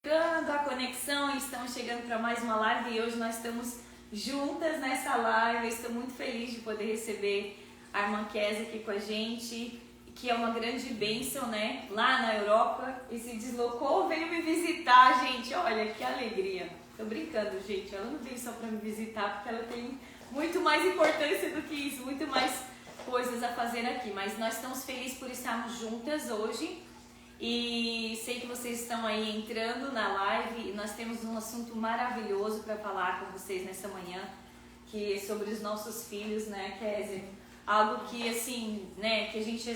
A conexão, estamos chegando para mais uma live e hoje nós estamos juntas nessa live. Eu estou muito feliz de poder receber a irmã Kézia aqui com a gente, que é uma grande bênção, né? Lá na Europa e se deslocou, veio me visitar, gente. Olha que alegria. Tô brincando, gente. Ela não veio só para me visitar, porque ela tem muito mais importância do que isso, muito mais coisas a fazer aqui. Mas nós estamos felizes por estarmos juntas hoje. E sei que vocês estão aí entrando na live e nós temos um assunto maravilhoso para falar com vocês nessa manhã, que é sobre os nossos filhos, né, Kézia? Algo que, assim, né, que a gente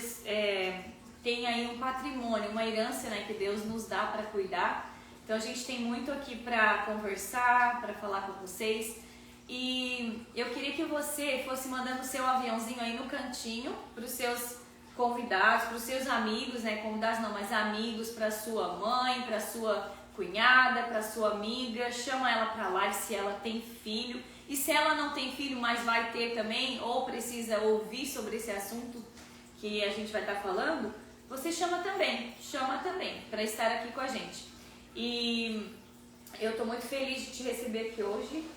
tem aí um patrimônio, uma herança, né, que Deus nos dá para cuidar. Então a gente tem muito aqui para conversar, para falar com vocês. E eu queria que você fosse mandando o seu aviãozinho aí no cantinho para os seus convidados, para os seus amigos, né? Convidados não, mas amigos, para sua mãe, para sua cunhada, para sua amiga. Chama ela para lá se ela tem filho. E se ela não tem filho, mas vai ter também, ou precisa ouvir sobre esse assunto que a gente vai estar falando, você chama também para estar aqui com a gente. E eu estou muito feliz de te receber aqui hoje.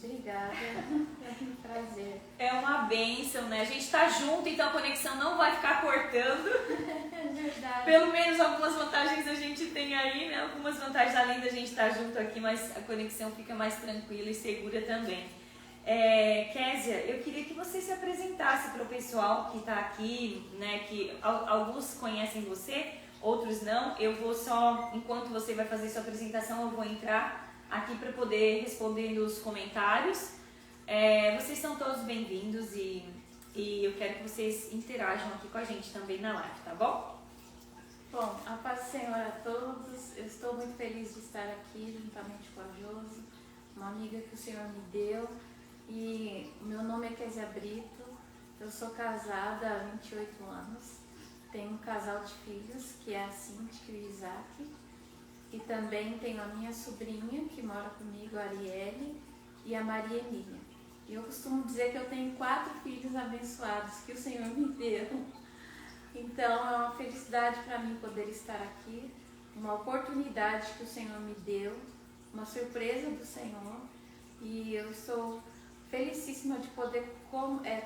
Obrigada, é um prazer. É uma bênção, né? A gente tá junto, então a conexão não vai ficar cortando. É verdade. Pelo menos algumas vantagens a gente tem aí, né? Algumas vantagens além da gente estar junto aqui, mas a conexão fica mais tranquila e segura também. Kézia, eu queria que você se apresentasse para o pessoal que está aqui, né? Que alguns conhecem você, outros não. Eu vou só, enquanto você vai fazer sua apresentação, eu vou entrar aqui para poder responder nos comentários. Vocês são todos bem-vindos e eu quero que vocês interajam aqui com a gente também na live, tá bom? Bom, a paz do Senhor a todos. Eu estou muito feliz de estar aqui juntamente com a Josi, uma amiga que o Senhor me deu. E meu nome é Kézia Brito, eu sou casada há 28 anos, tenho um casal de filhos, que é a Cintia e o Isaac. E também tenho a minha sobrinha, que mora comigo, a Arielle, e a Maria Emília. E eu costumo dizer que eu tenho 4 filhos abençoados que o Senhor me deu. Então é uma felicidade para mim poder estar aqui, uma oportunidade que o Senhor me deu, uma surpresa do Senhor. E eu estou felicíssima de poder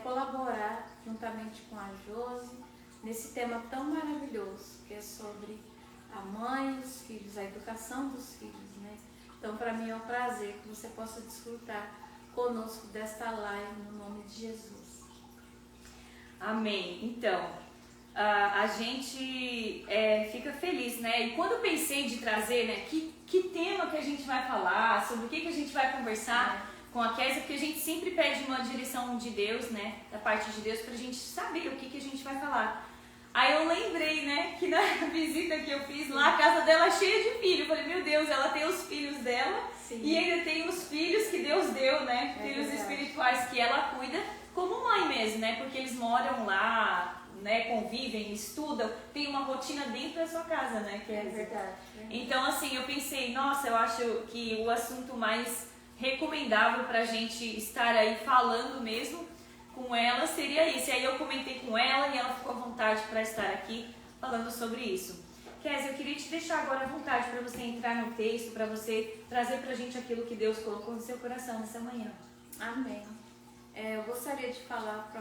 colaborar juntamente com a Josi nesse tema tão maravilhoso, que é sobre a mãe, os filhos, a educação dos filhos, né? Então, para mim é um prazer que você possa desfrutar conosco desta live no nome de Jesus. Amém. Então, a gente fica feliz, né? E quando eu pensei de trazer, né, que tema que a gente vai falar, sobre o que a gente vai conversar com a Kézia, porque a gente sempre pede uma direção de Deus, né, da parte de Deus, pra gente saber o que a gente vai falar. Aí eu lembrei, né, que na visita que eu fiz lá, a casa dela é cheia de filhos. Eu falei, meu Deus, ela tem os filhos dela. Sim. E ainda tem os filhos que Deus deu, né, filhos espirituais que ela cuida como mãe mesmo, né, porque eles moram lá, né, convivem, estudam, tem uma rotina dentro da sua casa, né, que é verdade. Então, assim, eu pensei, nossa, eu acho que o assunto mais recomendável pra gente estar aí falando mesmo com ela seria isso. E aí eu comentei com ela e ela ficou à vontade para estar aqui falando sobre isso. Kézia, eu queria te deixar agora à vontade para você entrar no texto, para você trazer pra gente aquilo que Deus colocou no seu coração nessa manhã. Amém. Eu gostaria de falar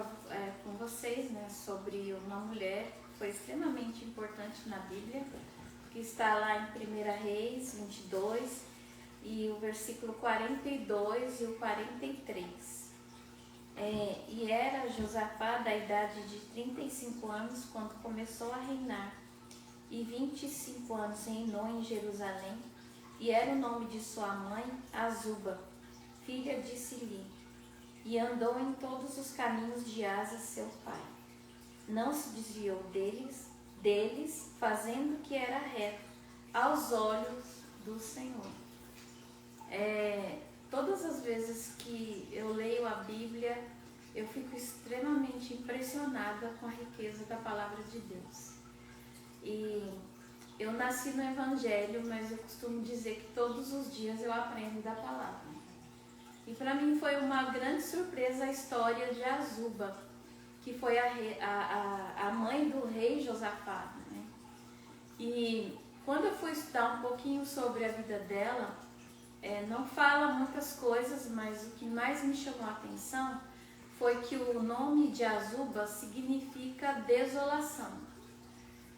com vocês, né, sobre uma mulher que foi extremamente importante na Bíblia, que está lá em 1 Reis 22, e o versículo 42 e o 43. E era Josafá da idade de 35 anos quando começou a reinar, e 25 anos reinou em Jerusalém, e era o nome de sua mãe Azuba, filha de Sili, e andou em todos os caminhos de Asa seu pai. Não se desviou deles, fazendo o que era reto aos olhos do Senhor. Todas as vezes que eu leio a Bíblia, eu fico extremamente impressionada com a riqueza da palavra de Deus. E eu nasci no Evangelho, mas eu costumo dizer que todos os dias eu aprendo da palavra. E para mim foi uma grande surpresa a história de Azuba, que foi a mãe do rei Josafá, né? E quando eu fui estudar um pouquinho sobre a vida dela, não fala muitas coisas, mas o que mais me chamou a atenção foi que o nome de Azuba significa desolação.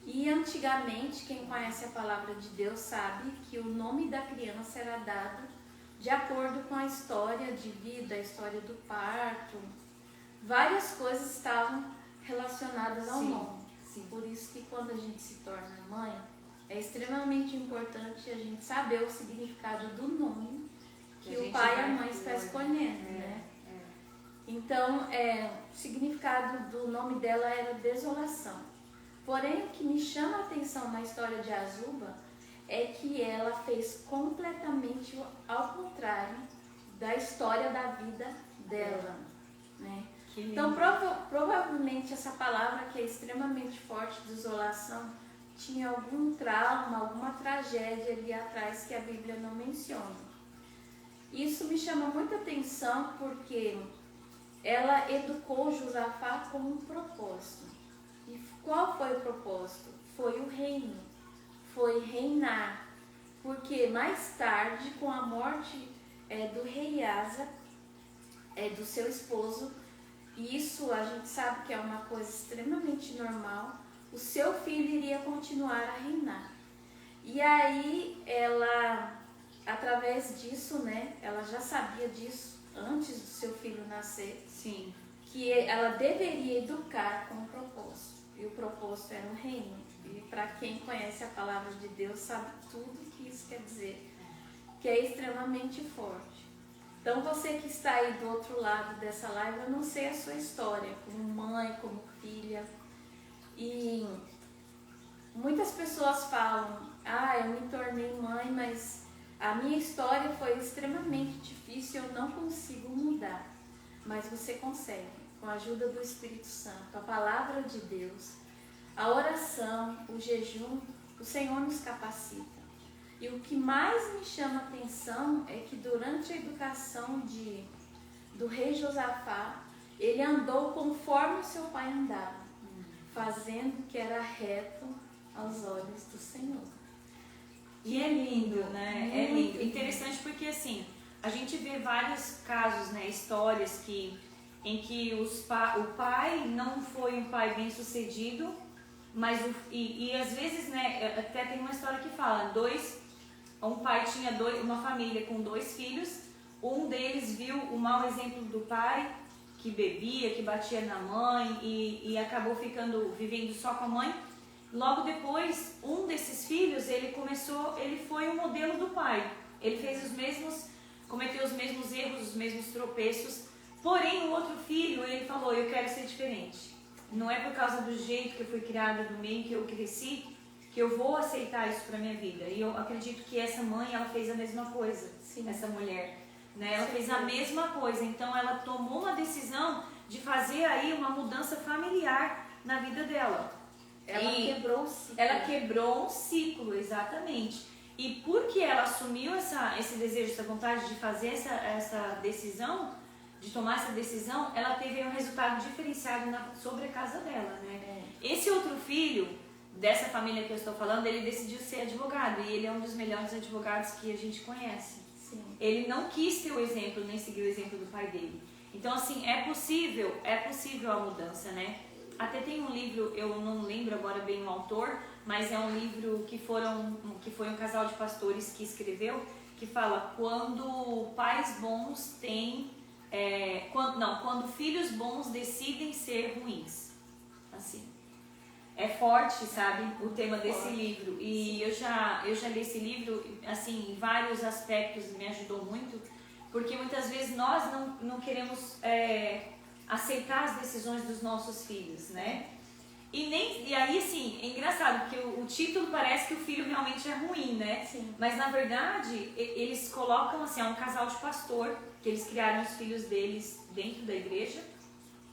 E antigamente, quem conhece a palavra de Deus sabe que o nome da criança era dado de acordo com a história de vida, a história do parto. Várias coisas estavam relacionadas ao nome. Sim. Por isso que quando a gente se torna mãe, é extremamente importante a gente saber o significado do nome que o pai e a mãe estão escolhendo, né? Então, o significado do nome dela era desolação. Porém, o que me chama a atenção na história de Azuba é que ela fez completamente ao contrário da história da vida dela, né? Então, provavelmente essa palavra que é extremamente forte, desolação, tinha algum trauma, alguma tragédia ali atrás que a Bíblia não menciona. Isso me chama muita atenção porque ela educou Josafá com um propósito. E qual foi o propósito? Foi o reino, foi reinar. Porque mais tarde, com a morte do rei Asa, do seu esposo, e isso a gente sabe que é uma coisa extremamente normal, o seu filho iria continuar a reinar. E aí ela, através disso, né, ela já sabia disso antes do seu filho nascer. Sim. Que ela deveria educar com um propósito. E o propósito era um reino. E para quem conhece a palavra de Deus sabe tudo que isso quer dizer. Que é extremamente forte. Então você que está aí do outro lado dessa live, eu não sei a sua história, como mãe, como filha. E muitas pessoas falam, eu me tornei mãe, mas a minha história foi extremamente difícil, eu não consigo mudar. Mas você consegue, com a ajuda do Espírito Santo, a palavra de Deus, a oração, o jejum, o Senhor nos capacita. E o que mais me chama a atenção é que durante a educação do rei Josafá, ele andou conforme o seu pai andava, fazendo o que era reto aos olhos do Senhor. E é lindo, né? É lindo. Interessante porque assim, a gente vê vários casos, né, histórias em que o pai não foi um pai bem sucedido, mas e às vezes, né, até tem uma história que fala, um pai tinha uma família com 2 filhos, um deles viu o mau exemplo do pai, que bebia, que batia na mãe e acabou vivendo só com a mãe. Logo depois, um desses filhos, ele foi um modelo do pai. Ele cometeu os mesmos erros, os mesmos tropeços. Porém, o outro filho, ele falou, eu quero ser diferente. Não é por causa do jeito que eu fui criada, do meio que eu cresci, que eu vou aceitar isso para minha vida. E eu acredito que essa mãe, ela fez a mesma coisa. Sim. Essa mulher, né? Ela fez a mesma coisa. Então, ela tomou uma decisão de fazer aí uma mudança familiar na vida dela. Ela quebrou o ciclo. Ela quebrou um ciclo, exatamente. E porque ela assumiu esse desejo, essa vontade de fazer essa decisão, de tomar essa decisão, ela teve um resultado diferenciado sobre a casa dela, né? Esse outro filho dessa família que eu estou falando, ele decidiu ser advogado e ele é um dos melhores advogados que a gente conhece. Sim. Ele não quis ter o exemplo, nem seguir o exemplo do pai dele. Então, assim, é possível a mudança, né? Até tem um livro, eu não lembro agora bem o autor, mas é um livro que foi um casal de pastores que escreveu, que fala quando pais bons têm, quando filhos bons decidem ser ruins. Assim, é forte, sabe, o tema desse livro. E eu já li esse livro, assim, em vários aspectos me ajudou muito, porque muitas vezes nós não queremos aceitar as decisões dos nossos filhos, né? E aí, assim, é engraçado, porque o título parece que o filho realmente é ruim, né? Sim. Mas, na verdade, eles colocam, assim, é um casal de pastor, que eles criaram os filhos deles dentro da igreja,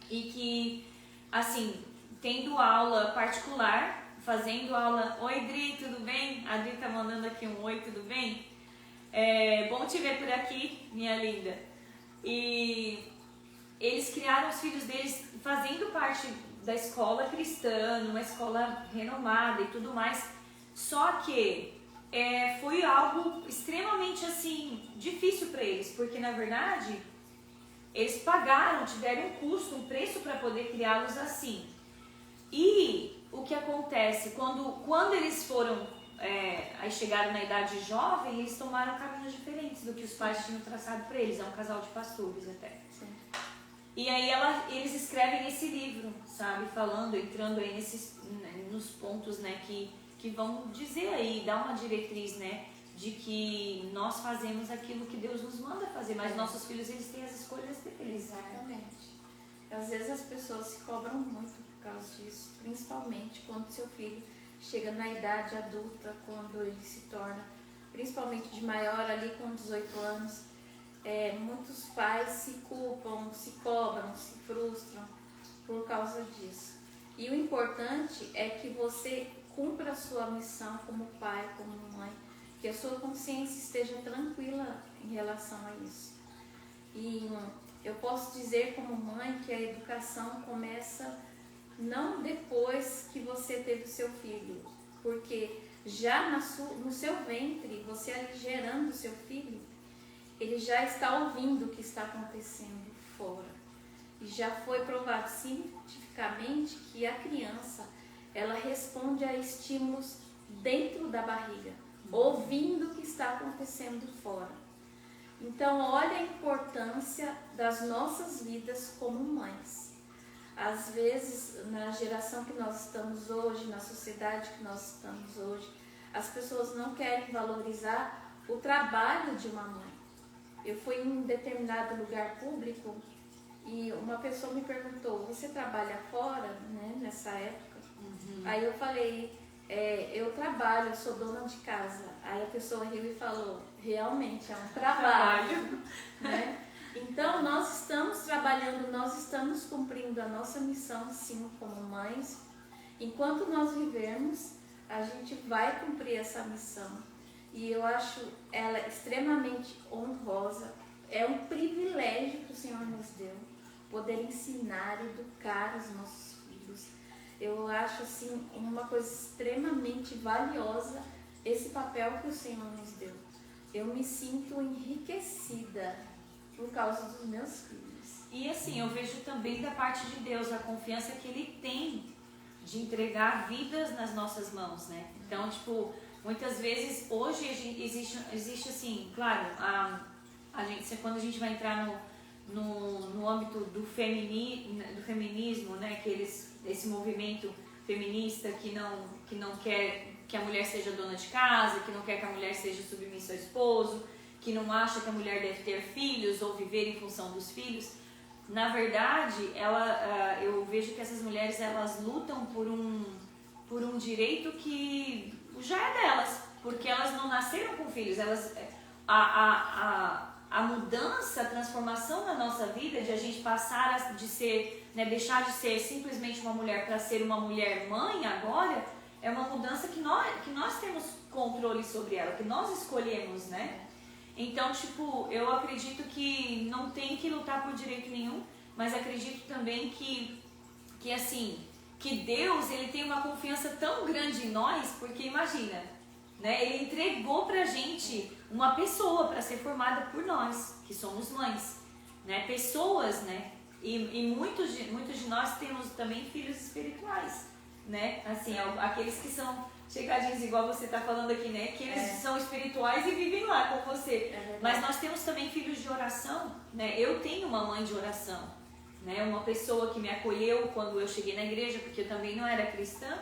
e que, assim, tendo aula particular, fazendo aula, oi, Dri, tudo bem? A Dri tá mandando aqui um oi, tudo bem? Bom te ver por aqui, minha linda. E eles criaram os filhos deles fazendo parte da escola cristã, uma escola renomada e tudo mais, Só que foi algo extremamente assim difícil para eles, porque na verdade eles pagaram, tiveram um custo, um preço para poder criá-los assim. E o que acontece quando eles foram aí chegaram na idade jovem, eles tomaram caminhos diferentes do que os pais tinham traçado para eles. É um casal de pastores até. Sim. E aí eles escrevem esse livro, sabe, entrando aí nos pontos, né, que vão dizer aí, dar uma diretriz, né, de que nós fazemos aquilo que Deus nos manda fazer, mas nossos filhos, eles têm as escolhas deles. Exatamente. Às vezes as pessoas se cobram muito por causa disso, principalmente quando seu filho chega na idade adulta, quando ele se torna, principalmente de maior ali com 18 anos, muitos pais se culpam, se cobram, se frustram por causa disso. E o importante é que você cumpra a sua missão como pai, como mãe, que a sua consciência esteja tranquila em relação a isso. E eu posso dizer como mãe que a educação começa não depois que você teve o seu filho, porque já no seu ventre, você ali gerando o seu filho, ele já está ouvindo o que está acontecendo fora. E já foi provado cientificamente que a criança, ela responde a estímulos dentro da barriga, ouvindo o que está acontecendo fora. Então, olha a importância das nossas vidas como mães. Às vezes, na geração que nós estamos hoje, na sociedade que nós estamos hoje, as pessoas não querem valorizar o trabalho de uma mãe. Eu fui em um determinado lugar público e uma pessoa me perguntou, você trabalha fora, né, nessa época? Aí eu falei, eu trabalho, eu sou dona de casa. Aí a pessoa riu e falou, realmente é um trabalho. Né? Então nós estamos trabalhando, nós estamos cumprindo a nossa missão, sim, como mães. Enquanto nós vivermos, a gente vai cumprir essa missão. E eu acho ela extremamente honrosa. É um privilégio que o Senhor nos deu, poder ensinar, educar os nossos filhos. Eu acho assim uma coisa extremamente valiosa esse papel que o Senhor nos deu. Eu me sinto enriquecida por causa dos meus filhos. E assim, eu vejo também da parte de Deus a confiança que Ele tem de entregar vidas nas nossas mãos, né? Então, tipo, muitas vezes, hoje existe assim, claro, quando a gente vai entrar no âmbito do feminismo, né? Esse movimento feminista que não quer que a mulher seja dona de casa, que não quer que a mulher seja submissa ao esposo, que não acha que a mulher deve ter filhos ou viver em função dos filhos. Na verdade, eu vejo que essas mulheres, elas lutam por um direito que já é delas, porque elas não nasceram com filhos. A mudança, a transformação na nossa vida, de a gente passar de ser, né, deixar de ser simplesmente uma mulher para ser uma mulher mãe agora, é uma mudança que nós temos controle sobre ela, que nós escolhemos, né? Então, tipo, eu acredito que não tem que lutar por direito nenhum, mas acredito também que Deus, Ele tem uma confiança tão grande em nós, porque imagina, né? Ele entregou pra gente uma pessoa para ser formada por nós, que somos mães, né? Pessoas, né? E muitos de nós temos também filhos espirituais, né? Assim, aqueles que são chegadinhos, igual você está falando aqui, né? Que eles são espirituais e vivem lá com você. Mas nós temos também filhos de oração, né? Eu tenho uma mãe de oração, né? Uma pessoa que me acolheu quando eu cheguei na igreja, porque eu também não era cristã.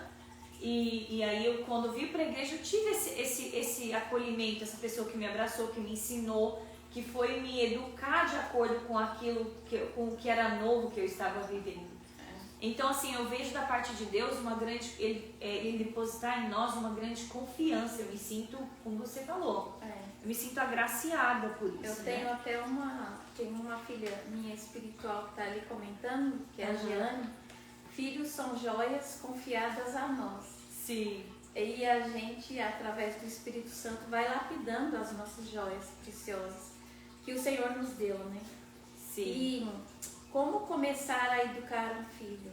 E aí, quando vim para a igreja, eu tive esse acolhimento, essa pessoa que me abraçou, que me ensinou, que foi me educar de acordo com com o que era novo que eu estava vivendo. Então, assim, eu vejo da parte de Deus Ele depositar em nós uma grande confiança. Eu me sinto, como você falou, eu me sinto agraciada por isso. Eu tenho até uma filha minha espiritual que está ali comentando, que é a Giane. Filhos são joias confiadas a nós. Sim. E a gente, através do Espírito Santo, vai lapidando as nossas joias preciosas que o Senhor nos deu, né? Sim. E como começar a educar um filho?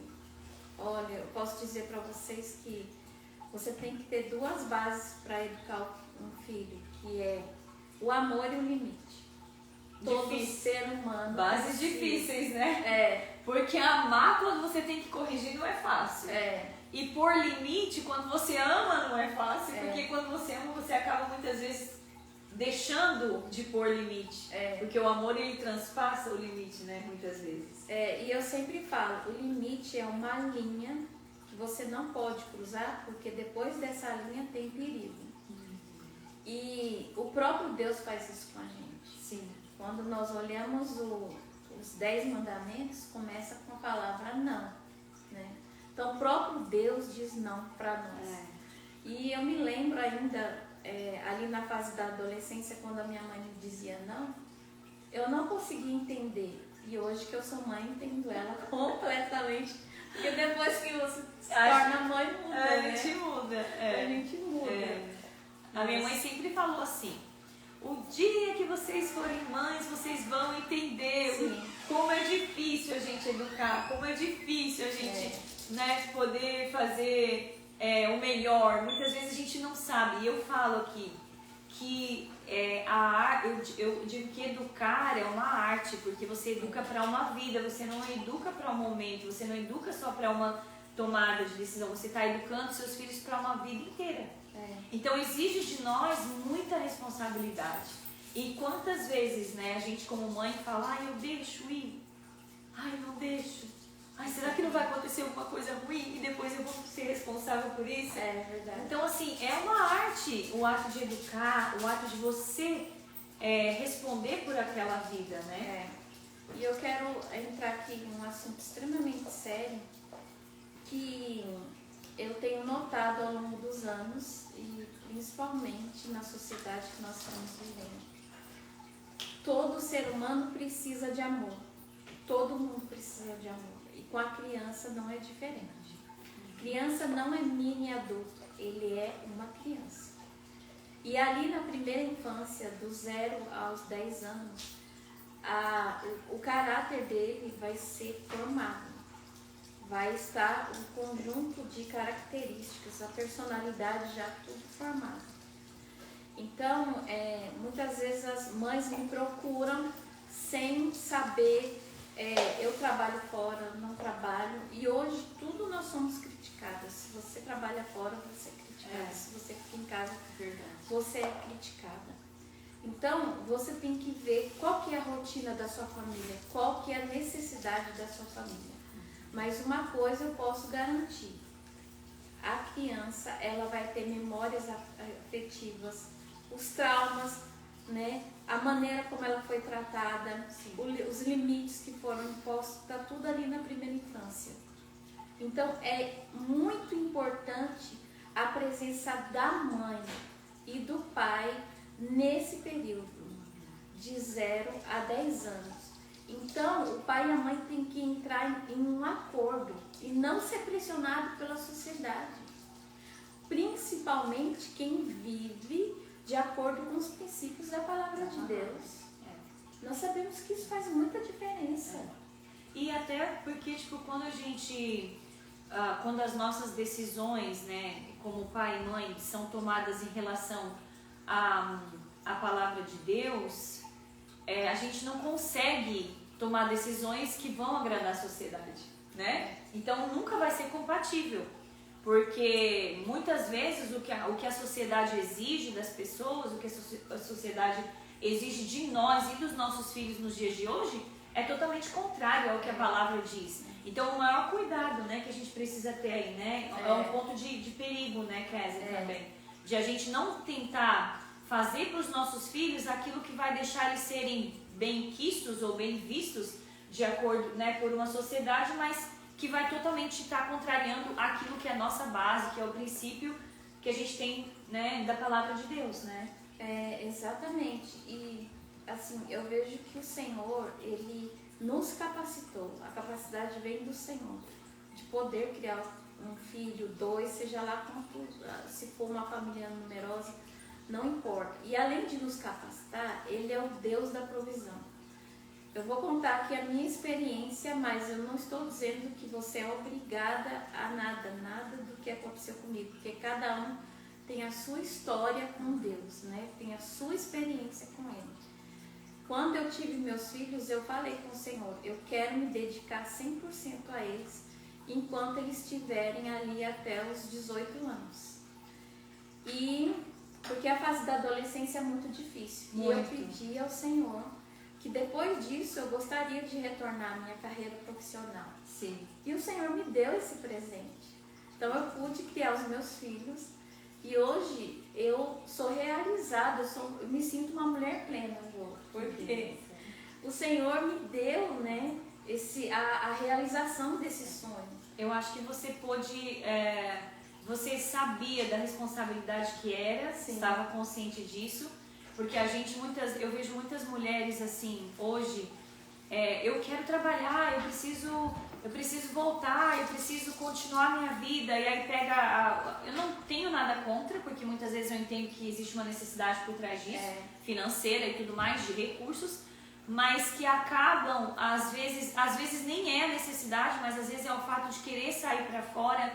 Olha, eu posso dizer para vocês que você tem que ter duas bases para educar um filho, que é o amor e o limite. Todo ser humano. Bases difíceis, né? É. Porque amar quando você tem que corrigir não é fácil. É. E pôr limite quando você ama não é fácil, porque quando você ama você acaba muitas vezes deixando de pôr limite. Porque o amor ele transpassa o limite, né? Muitas vezes. E eu sempre falo, o limite é uma linha que você não pode cruzar, porque depois dessa linha tem perigo. E o próprio Deus faz isso com a gente. Sim. Quando nós olhamos os 10 mandamentos, começa com a palavra não, né? Então o próprio Deus diz não para nós. E eu me lembro ainda, ali na fase da adolescência, quando a minha mãe me dizia não, eu não conseguia entender. E hoje que eu sou mãe, entendo ela completamente. Porque depois que você se torna mãe, muda, A né? gente muda. A gente muda. A minha mãe sempre falou assim: o dia que vocês forem mães, vocês vão entender como é difícil a gente educar, como é difícil a gente né, poder fazer o melhor. Muitas vezes a gente não sabe. E eu falo aqui que eu digo que educar é uma arte, porque você educa para uma vida, você não educa para um momento, você não educa só para uma tomada de decisão, você está educando seus filhos para uma vida inteira. Então exige de nós muita responsabilidade. E quantas vezes, né, a gente como mãe fala, eu deixo ir, não deixo, será que não vai acontecer alguma coisa ruim e depois eu vou ser responsável por isso? É verdade. Então assim, é uma arte o ato de educar, o ato de você responder por aquela vida, né? E eu quero entrar aqui em um assunto extremamente sério que eu tenho notado ao longo dos anos e principalmente na sociedade que nós estamos vivendo. Todo ser humano precisa de amor. Todo mundo precisa de amor. E com a criança não é diferente. Criança não é mini adulto, ele é uma criança. E ali na primeira infância, do 0 aos 10 anos, o caráter dele vai ser formado. Vai estar um conjunto de características, a personalidade já tudo formado. Então, muitas vezes as mães me procuram sem saber, eu trabalho fora, não trabalho, e hoje tudo nós somos criticadas. Se você trabalha fora, você é criticada. Se você fica em casa, você é criticada. Então, você tem que ver qual que é a rotina da sua família, qual que é a necessidade da sua família. Mas uma coisa eu posso garantir, a criança ela vai ter memórias afetivas, os traumas, né? A maneira como ela foi tratada, os limites que foram impostos, está tudo ali na primeira infância. Então é muito importante a presença da mãe e do pai nesse período, de 0 a 10 anos. Então, o pai e a mãe têm que entrar em um acordo e não ser pressionado pela sociedade. Principalmente quem vive de acordo com os princípios da palavra de Deus. Nós sabemos que isso faz muita diferença. E até porque, quando a gente, quando as nossas decisões, né, como pai e mãe, são tomadas em relação à palavra de Deus, a gente não consegue tomar decisões que vão agradar a sociedade, né? Então nunca vai ser compatível, porque muitas vezes o que a sociedade exige das pessoas, o que a sociedade exige de nós e dos nossos filhos nos dias de hoje é totalmente contrário ao que a palavra diz. Então o maior cuidado, né, que a gente precisa ter aí, né, é um ponto de perigo, né, Kézia, também, de a gente não tentar fazer para os nossos filhos aquilo que vai deixar eles serem bem quistos ou bem vistos de acordo, né, por uma sociedade, mas que vai totalmente estar contrariando aquilo que é a nossa base, que é o princípio que a gente tem, né, da palavra de Deus, né? Exatamente. E assim, eu vejo que o Senhor, Ele nos capacitou. A capacidade vem do Senhor de poder criar um filho, 2, seja lá quanto, se for uma família numerosa, não importa. E além de nos capacitar, Ele é o Deus da provisão. eu vou contar aqui a minha experiência, mas eu não estou dizendo que você é obrigada a nada, nada do que aconteceu comigo, porque cada um tem a sua história com Deus, né? Tem a sua experiência com Ele. Quando eu tive meus filhos, eu falei com o Senhor, eu quero me dedicar 100% a eles, enquanto eles estiverem ali até os 18 anos. E porque a fase da adolescência é muito difícil. Muito. E eu pedi ao Senhor que depois disso eu gostaria de retornar à minha carreira profissional. Sim. E o Senhor me deu esse presente. Então eu pude criar os meus filhos e hoje eu sou realizada, eu me sinto uma mulher plena, Jô, porque o Senhor me deu, né, a realização desse sonho. Eu acho que você pôde, você sabia da responsabilidade que era, Sim. estava consciente disso, porque eu vejo muitas mulheres assim, hoje, eu quero trabalhar, eu preciso voltar, eu preciso continuar minha vida, e aí eu não tenho nada contra, porque muitas vezes eu entendo que existe uma necessidade por trás disso, financeira e tudo mais, de recursos, mas que acabam, às vezes nem é a necessidade, mas às vezes é o fato de querer sair para fora,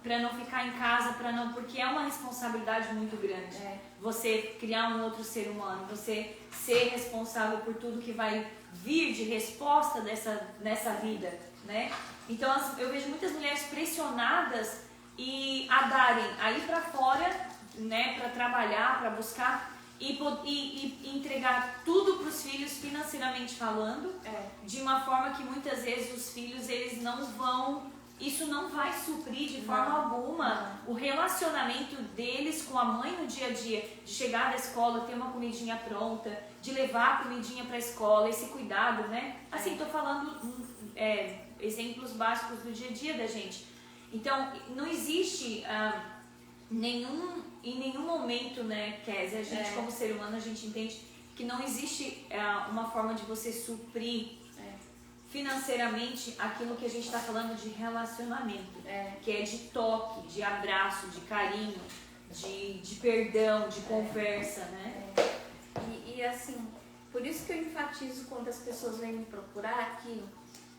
para não ficar em casa, porque é uma responsabilidade muito grande. Você criar um outro ser humano, você ser responsável por tudo que vai vir de resposta nessa vida, né? Então eu vejo muitas mulheres pressionadas a ir para fora, né, para trabalhar, para buscar e entregar tudo para os filhos financeiramente falando, de uma forma que muitas vezes os filhos isso não vai suprir de forma alguma o relacionamento deles com a mãe no dia a dia, de chegar da escola, ter uma comidinha pronta, de levar a comidinha para a escola, esse cuidado, né? Assim, estou falando exemplos básicos do dia a dia da gente. Então, não existe em nenhum momento, né, Kézia, a gente como ser humano, a gente entende que não existe uma forma de você suprir financeiramente aquilo que a gente está falando de relacionamento, que é de toque, de abraço, de carinho, de perdão, de conversa, né? E assim, por isso que eu enfatizo quando as pessoas vêm me procurar que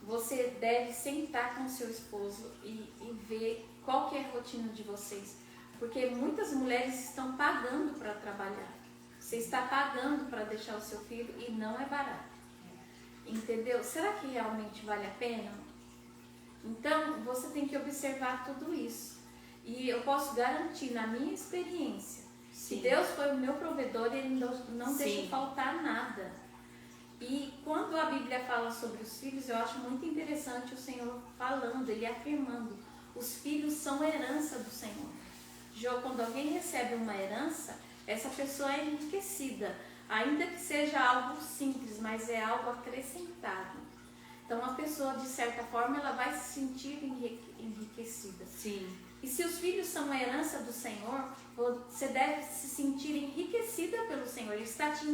você deve sentar com o seu esposo e ver qual que é a rotina de vocês, porque muitas mulheres estão pagando para trabalhar, você está pagando para deixar o seu filho e não é barato. Entendeu? Será que realmente vale a pena? Então, você tem que observar tudo isso. E eu posso garantir, na minha experiência, que Deus foi o meu provedor e Ele não deixa faltar nada. E quando a Bíblia fala sobre os filhos, eu acho muito interessante o Senhor falando, Ele afirmando, os filhos são herança do Senhor. Quando alguém recebe uma herança, essa pessoa é enriquecida. Ainda que seja algo simples, mas é algo acrescentado. Então, a pessoa, de certa forma, ela vai se sentir enriquecida. Sim. E se os filhos são a herança do Senhor, você deve se sentir enriquecida pelo Senhor. Ele está te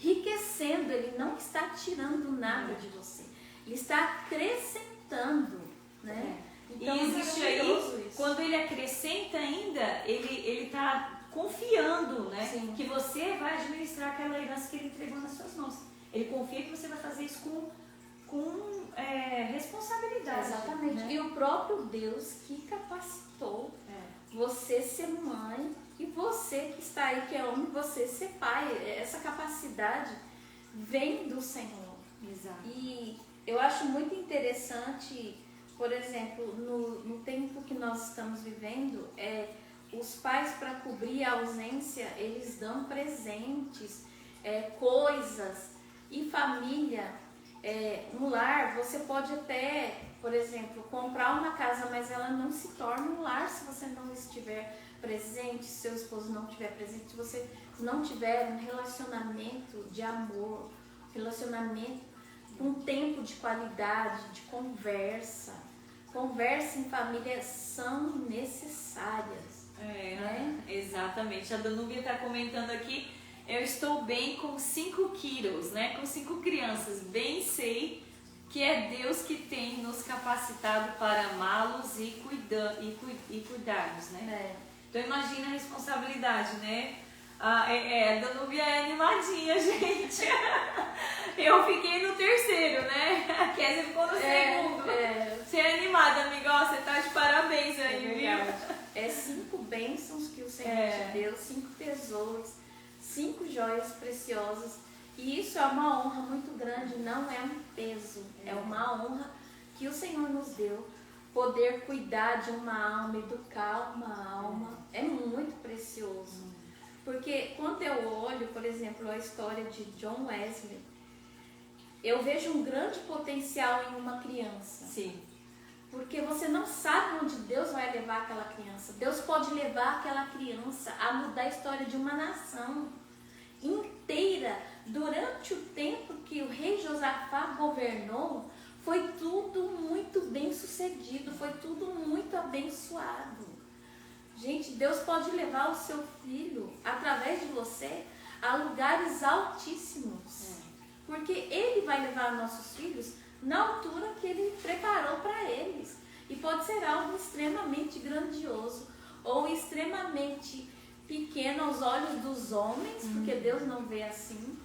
enriquecendo, Ele não está tirando nada de você. Ele está acrescentando, né? Então, e existe aí, quando Ele acrescenta ainda, Ele está confiando, né? Sim. Que você vai administrar aquela herança que Ele entregou nas suas mãos. Ele confia que você vai fazer isso com responsabilidade. Exatamente. Né? E o próprio Deus que capacitou você ser mãe e você que está aí, que é homem, você ser pai. Essa capacidade vem do Senhor. Exato. E eu acho muito interessante, por exemplo, no tempo que nós estamos vivendo, os pais, para cobrir a ausência, eles dão presentes, coisas. E família, um lar, você pode até, por exemplo, comprar uma casa, mas ela não se torna um lar se você não estiver presente, se seu esposo não estiver presente, se você não tiver um relacionamento de amor, relacionamento com tempo de qualidade, de conversa. Conversa em família são necessárias. Exatamente. A Danúbia está comentando aqui, eu estou bem com 5 quilos, né? Com 5 crianças. Bem sei que é Deus que tem nos capacitado para amá-los e cuidarmos, né? Então imagina a responsabilidade, né? A Danúbia é animadinha, gente. Eu fiquei no terceiro, né? A Kézia ficou no segundo. Você é animada, amiga. Ó, você tá de parabéns aí, viu? É 5 bênçãos que o Senhor te deu, 5 tesouros, 5 joias preciosas. E isso é uma honra muito grande, não é um peso. É uma honra que o Senhor nos deu. Poder cuidar de uma alma, educar uma alma, é muito precioso. Porque quando eu olho, por exemplo, a história de John Wesley, eu vejo um grande potencial em uma criança. Sim. Porque você não sabe onde Deus vai levar aquela criança. Deus pode levar aquela criança a mudar a história de uma nação inteira. Durante o tempo que o rei Josafá governou, foi tudo muito bem sucedido, foi tudo muito abençoado. Gente, Deus pode levar o seu filho, através de você, a lugares altíssimos. Porque Ele vai levar nossos filhos na altura que Ele preparou para eles. E pode ser algo extremamente grandioso ou extremamente pequeno aos olhos dos homens, porque Deus não vê assim,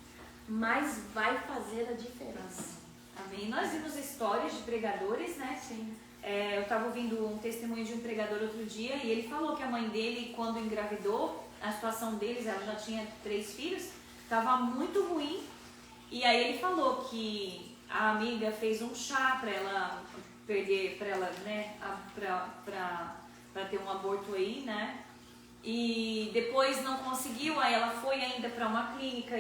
mas vai fazer a diferença. Amém. Nós vimos histórias de pregadores, né? Sim. Eu estava ouvindo um testemunho de um pregador outro dia e ele falou que a mãe dele, quando engravidou, a situação deles, ela já tinha 3 filhos, estava muito ruim. E aí ele falou que a amiga fez um chá para ela perder, para ela, né, para ter um aborto aí, né? E depois não conseguiu, aí ela foi ainda para uma clínica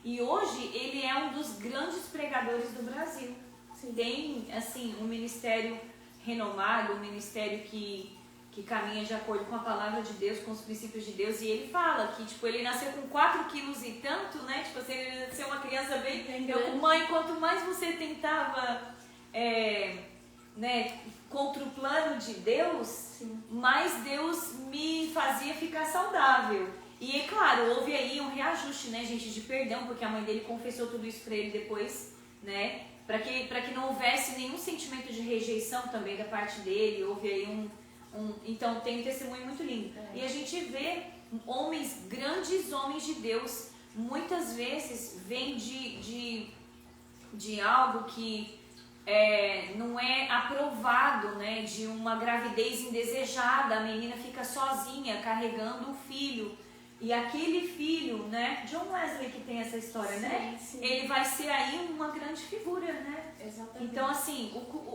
e hoje ele é um dos grandes pregadores do Brasil. Sim. Tem, assim, um ministério renomado, um ministério que caminha de acordo com a palavra de Deus, com os princípios de Deus, e ele fala que, tipo, ele nasceu com 4 quilos e tanto, né, tipo assim, ele nasceu uma criança bem... Mãe, quanto mais você tentava, né, contra o plano de Deus, sim, mais Deus me fazia ficar saudável. E, é claro, houve aí um reajuste, né, gente, de perdão, porque a mãe dele confessou tudo isso pra ele depois, né, para que não houvesse nenhum sentimento de rejeição também da parte dele. Houve aí então tem um testemunho muito lindo. E a gente vê grandes homens de Deus, muitas vezes vem de algo que não é aprovado, né, de uma gravidez indesejada, a menina fica sozinha carregando um filho. E aquele filho, né, John Wesley que tem essa história, sim, né? Sim. Ele vai ser aí uma grande figura, né? Exatamente. Então, assim,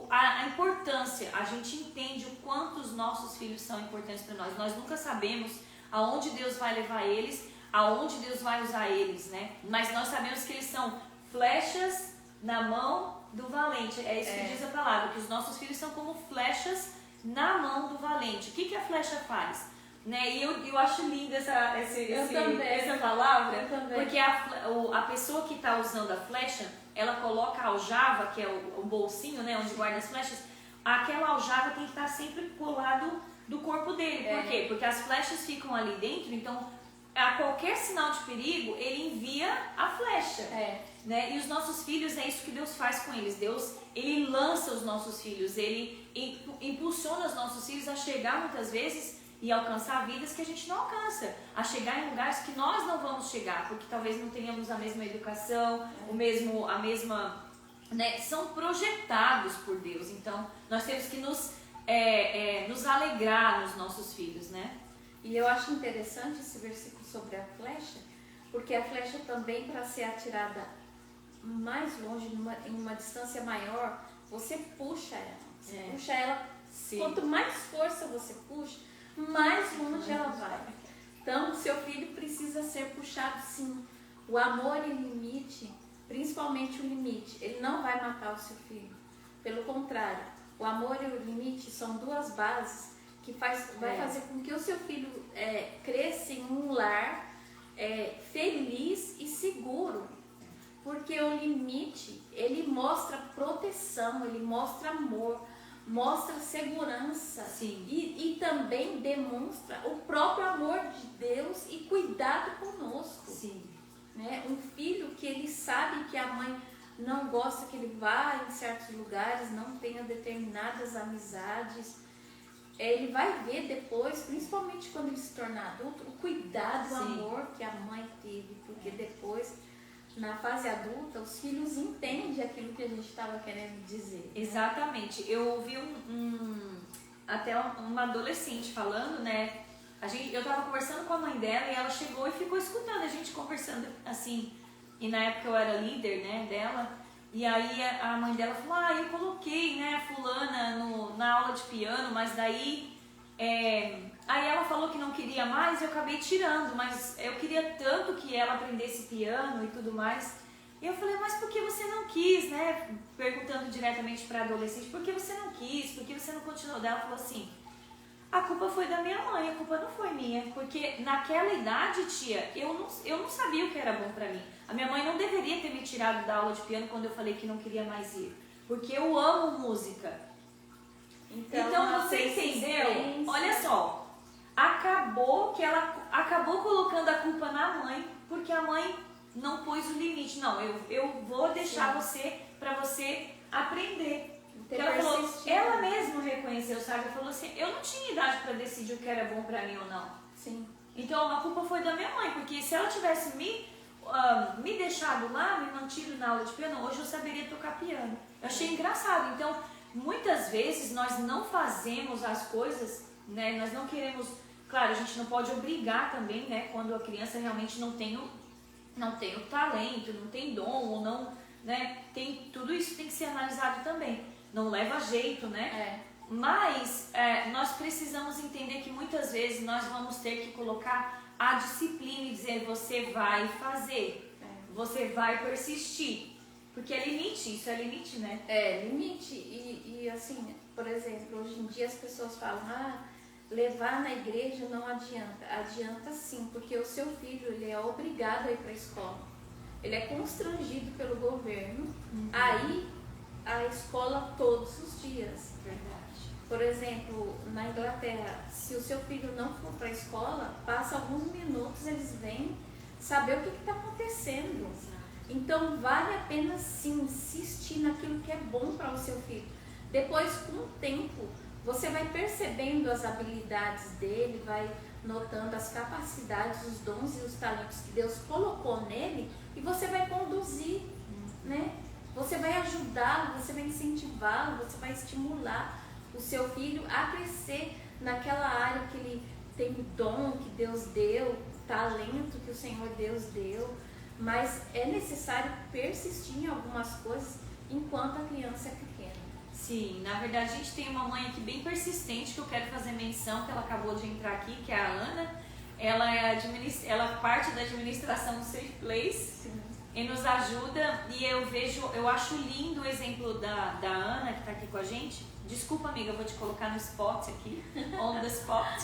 a importância, a gente entende o quanto os nossos filhos são importantes para nós. Nós nunca sabemos aonde Deus vai levar eles, aonde Deus vai usar eles, né? Mas nós sabemos que eles são flechas na mão do valente. É isso que diz a palavra, que os nossos filhos são como flechas na mão do valente. O que a flecha faz? Né? E eu acho linda essa palavra, porque a pessoa que está usando a flecha, ela coloca a aljava, que é o bolsinho, né, onde guarda as flechas, aquela aljava tem que estar sempre colado do corpo dele. Por quê? Porque as flechas ficam ali dentro, então a qualquer sinal de perigo, ele envia a flecha. Né? E os nossos filhos, é isso que Deus faz com eles. Deus, ele lança os nossos filhos, ele impulsiona os nossos filhos a chegar muitas vezes e alcançar vidas que a gente não alcança, a chegar em lugares que nós não vamos chegar, porque talvez não tenhamos a mesma educação, a mesma, né, são projetados por Deus. Então nós temos que nos alegrar nos nossos filhos, né? E eu acho interessante esse versículo sobre a flecha, porque a flecha também, para ser atirada mais longe, em uma distância maior, você puxa ela. Puxa ela. Sim. Quanto mais força você puxa, mais longe ela vai. Então, o seu filho precisa ser puxado, sim. O amor e o limite, principalmente o limite, ele não vai matar o seu filho. Pelo contrário, o amor e o limite são 2 bases que vai fazer com que o seu filho cresça em um lar feliz e seguro. Porque o limite, ele mostra proteção, ele mostra amor, mostra segurança. Sim. E também demonstra o próprio amor de Deus e cuidado conosco. Sim. Né? Um filho que ele sabe que a mãe não gosta que ele vá em certos lugares, não tenha determinadas amizades, ele vai ver depois, principalmente quando ele se tornar adulto, o cuidado, o amor que a mãe teve, porque depois, na fase adulta, os filhos entendem aquilo que a gente estava querendo dizer. Exatamente. Eu ouvi até uma adolescente falando, né? Eu tava conversando com a mãe dela e ela chegou e ficou escutando a gente conversando assim. E na época eu era líder, né, dela. E aí a mãe dela falou, eu coloquei, né, a fulana na aula de piano, mas daí... Aí ela falou que não queria mais e eu acabei tirando, mas eu queria tanto que ela aprendesse piano e tudo mais. E eu falei, mas por que você não quis, né? Perguntando diretamente para a adolescente, por que você não quis, por que você não continuou? Ela falou assim, a culpa foi da minha mãe, a culpa não foi minha, porque naquela idade, tia, eu não sabia o que era bom para mim. A minha mãe não deveria ter me tirado da aula de piano quando eu falei que não queria mais ir, porque eu amo música. Então você entendeu? Olha só, acabou que ela acabou colocando a culpa na mãe, porque a mãe não pôs o limite. Não, eu vou deixar você para você aprender. Ela falou, ela mesma reconheceu, sabe? Ela falou assim, eu não tinha idade para decidir o que era bom para mim ou não. Sim. Então a culpa foi da minha mãe, porque se ela tivesse me deixado lá, me mantido na aula de piano, hoje eu saberia tocar piano. Eu achei engraçado. Então, muitas vezes nós não fazemos as coisas, né? Nós não queremos, claro, a gente não pode obrigar também, né? Quando a criança realmente não tem o talento, não tem dom ou não, né? Tudo isso tem que ser analisado também. Não leva jeito, né? Mas nós precisamos entender que muitas vezes nós vamos ter que colocar a disciplina e dizer, você vai fazer, você vai persistir. Porque é limite, isso é limite, né? É, limite. E assim, por exemplo, hoje em dia as pessoas falam, levar na igreja não adianta. Adianta sim, porque o seu filho, ele é obrigado a ir para a escola. Ele é constrangido pelo governo aí a escola todos os dias. Verdade. Por exemplo, na Inglaterra, se o seu filho não for para a escola, passa alguns minutos, eles vêm saber o que está acontecendo. Então, vale a pena sim insistir naquilo que é bom para o seu filho. Depois, com o tempo, você vai percebendo as habilidades dele, vai notando as capacidades, os dons e os talentos que Deus colocou nele e você vai conduzir, né? Você vai ajudá-lo, você vai incentivá-lo, você vai estimular o seu filho a crescer naquela área que ele tem o dom que Deus deu, talento que o Senhor Deus deu. Mas é necessário persistir em algumas coisas enquanto a criança é pequena. Sim, na verdade a gente tem uma mãe aqui bem persistente que eu quero fazer menção, que ela acabou de entrar aqui, que é a Ana. Ela é parte da administração do Safe Place. Sim. E nos ajuda, e eu acho lindo o exemplo da Ana, que está aqui com a gente. Desculpa, amiga, eu vou te colocar no spot aqui, on the spot.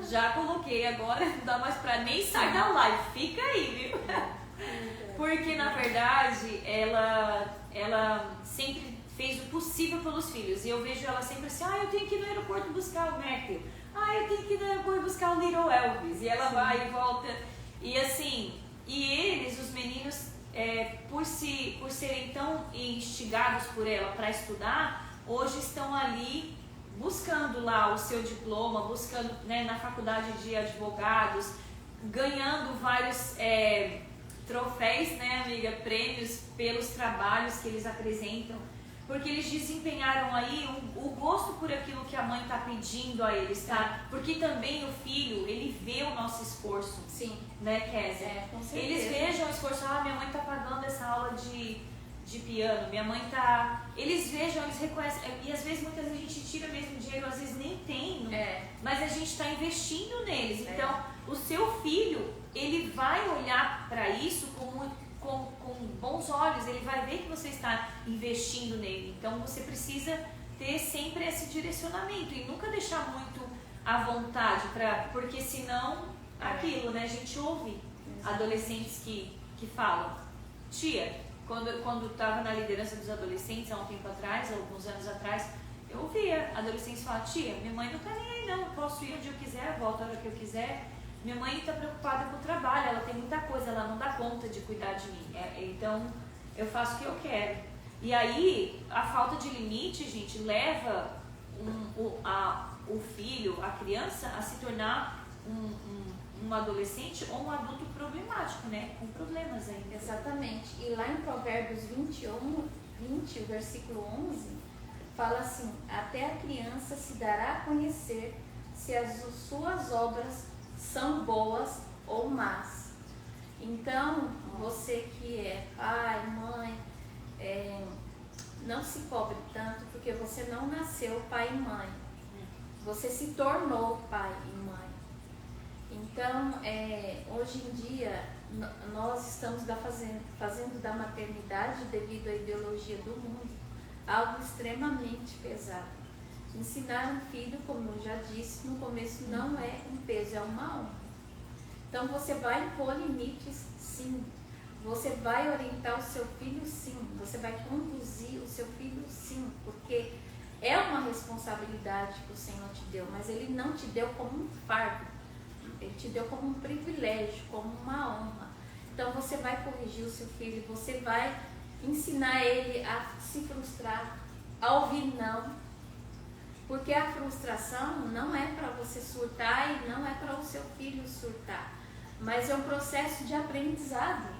Já coloquei agora, não dá mais pra nem sair da live, fica aí, viu? Porque, na verdade, ela sempre fez o possível pelos filhos. E eu vejo ela sempre assim, eu tenho que ir no aeroporto buscar o Matthew. Eu tenho que ir no aeroporto buscar o Little Elvis. E ela vai e volta. E assim... E eles, os meninos, por serem tão instigados por ela para estudar, hoje estão ali buscando lá o seu diploma, buscando, né, na faculdade de advogados, ganhando vários troféus, né, amiga, prêmios pelos trabalhos que eles apresentam. Porque eles desempenharam aí o gosto por aquilo que a mãe está pedindo a eles, tá? Porque também o filho, ele vê o nosso esforço. Sim. Né, Kézia? Com certeza. Eles vejam o esforço, minha mãe está pagando essa aula de piano, minha mãe está... Eles vejam, eles reconhecem, e às vezes, muitas vezes a gente tira mesmo dinheiro, às vezes nem tem, mas a gente está investindo neles. Então, o seu filho, ele vai olhar para isso com bons olhos, ele vai ver que você está investindo nele. Então você precisa ter sempre esse direcionamento e nunca deixar muito à vontade, porque senão aquilo, né? A gente ouve adolescentes que falam, tia, quando estava na liderança dos adolescentes há um tempo atrás, alguns anos atrás, eu ouvia adolescentes falar, tia, minha mãe não está nem aí não, eu posso ir onde eu quiser, volto a hora que eu quiser. Minha mãe está preocupada com o trabalho, ela tem muita coisa, ela não dá conta de cuidar de mim. Então, eu faço o que eu quero. E aí, a falta de limite, gente, leva o filho, a criança, a se tornar um adolescente ou um adulto problemático, né? Com problemas ainda. Exatamente. E lá em Provérbios 20, o versículo 11, fala assim: até a criança se dará a conhecer se as suas obras são boas ou más. Então, você que é pai, mãe, não se cobre tanto, porque você não nasceu pai e mãe. Você se tornou pai e mãe. Então, hoje em dia, nós estamos fazendo da maternidade, devido à ideologia do mundo, algo extremamente pesado. Ensinar um filho, como eu já disse no começo, não é um peso, é uma honra. Então, você vai impor limites, sim. Você vai orientar o seu filho, sim. Você vai conduzir o seu filho, sim. Porque é uma responsabilidade que o Senhor te deu, mas Ele não te deu como um fardo. Ele te deu como um privilégio, como uma honra. Então, você vai corrigir o seu filho, você vai ensinar ele a se frustrar, a ouvir não. Porque a frustração não é para você surtar e não é para o seu filho surtar. Mas é um processo de aprendizado.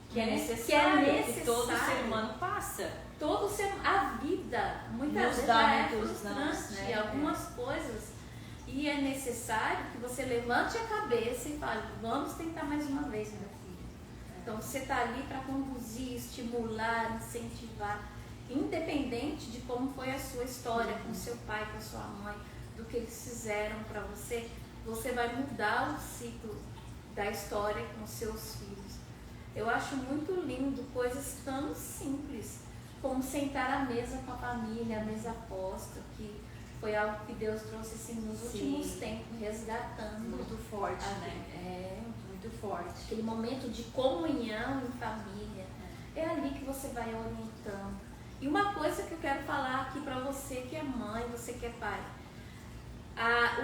Que é necessário, que todo ser humano passa. A vida, muitas vezes já é frustrante, né? Algumas coisas. E é necessário que você levante a cabeça e fale: vamos tentar mais uma vez, meu filho. Então você está ali para conduzir, estimular, incentivar, independente de como foi a sua história com seu pai, com a sua mãe, do que eles fizeram para você, você vai mudar o ciclo da história com seus filhos. Eu acho muito lindo coisas tão simples, como sentar à mesa com a família, a mesa posta, que foi algo que Deus trouxe assim nos últimos tempos, resgatando. Muito forte, né? Muito forte. Aquele momento de comunhão em família. É ali que você vai orientando. E uma coisa que eu quero falar aqui para você que é mãe, você que é pai.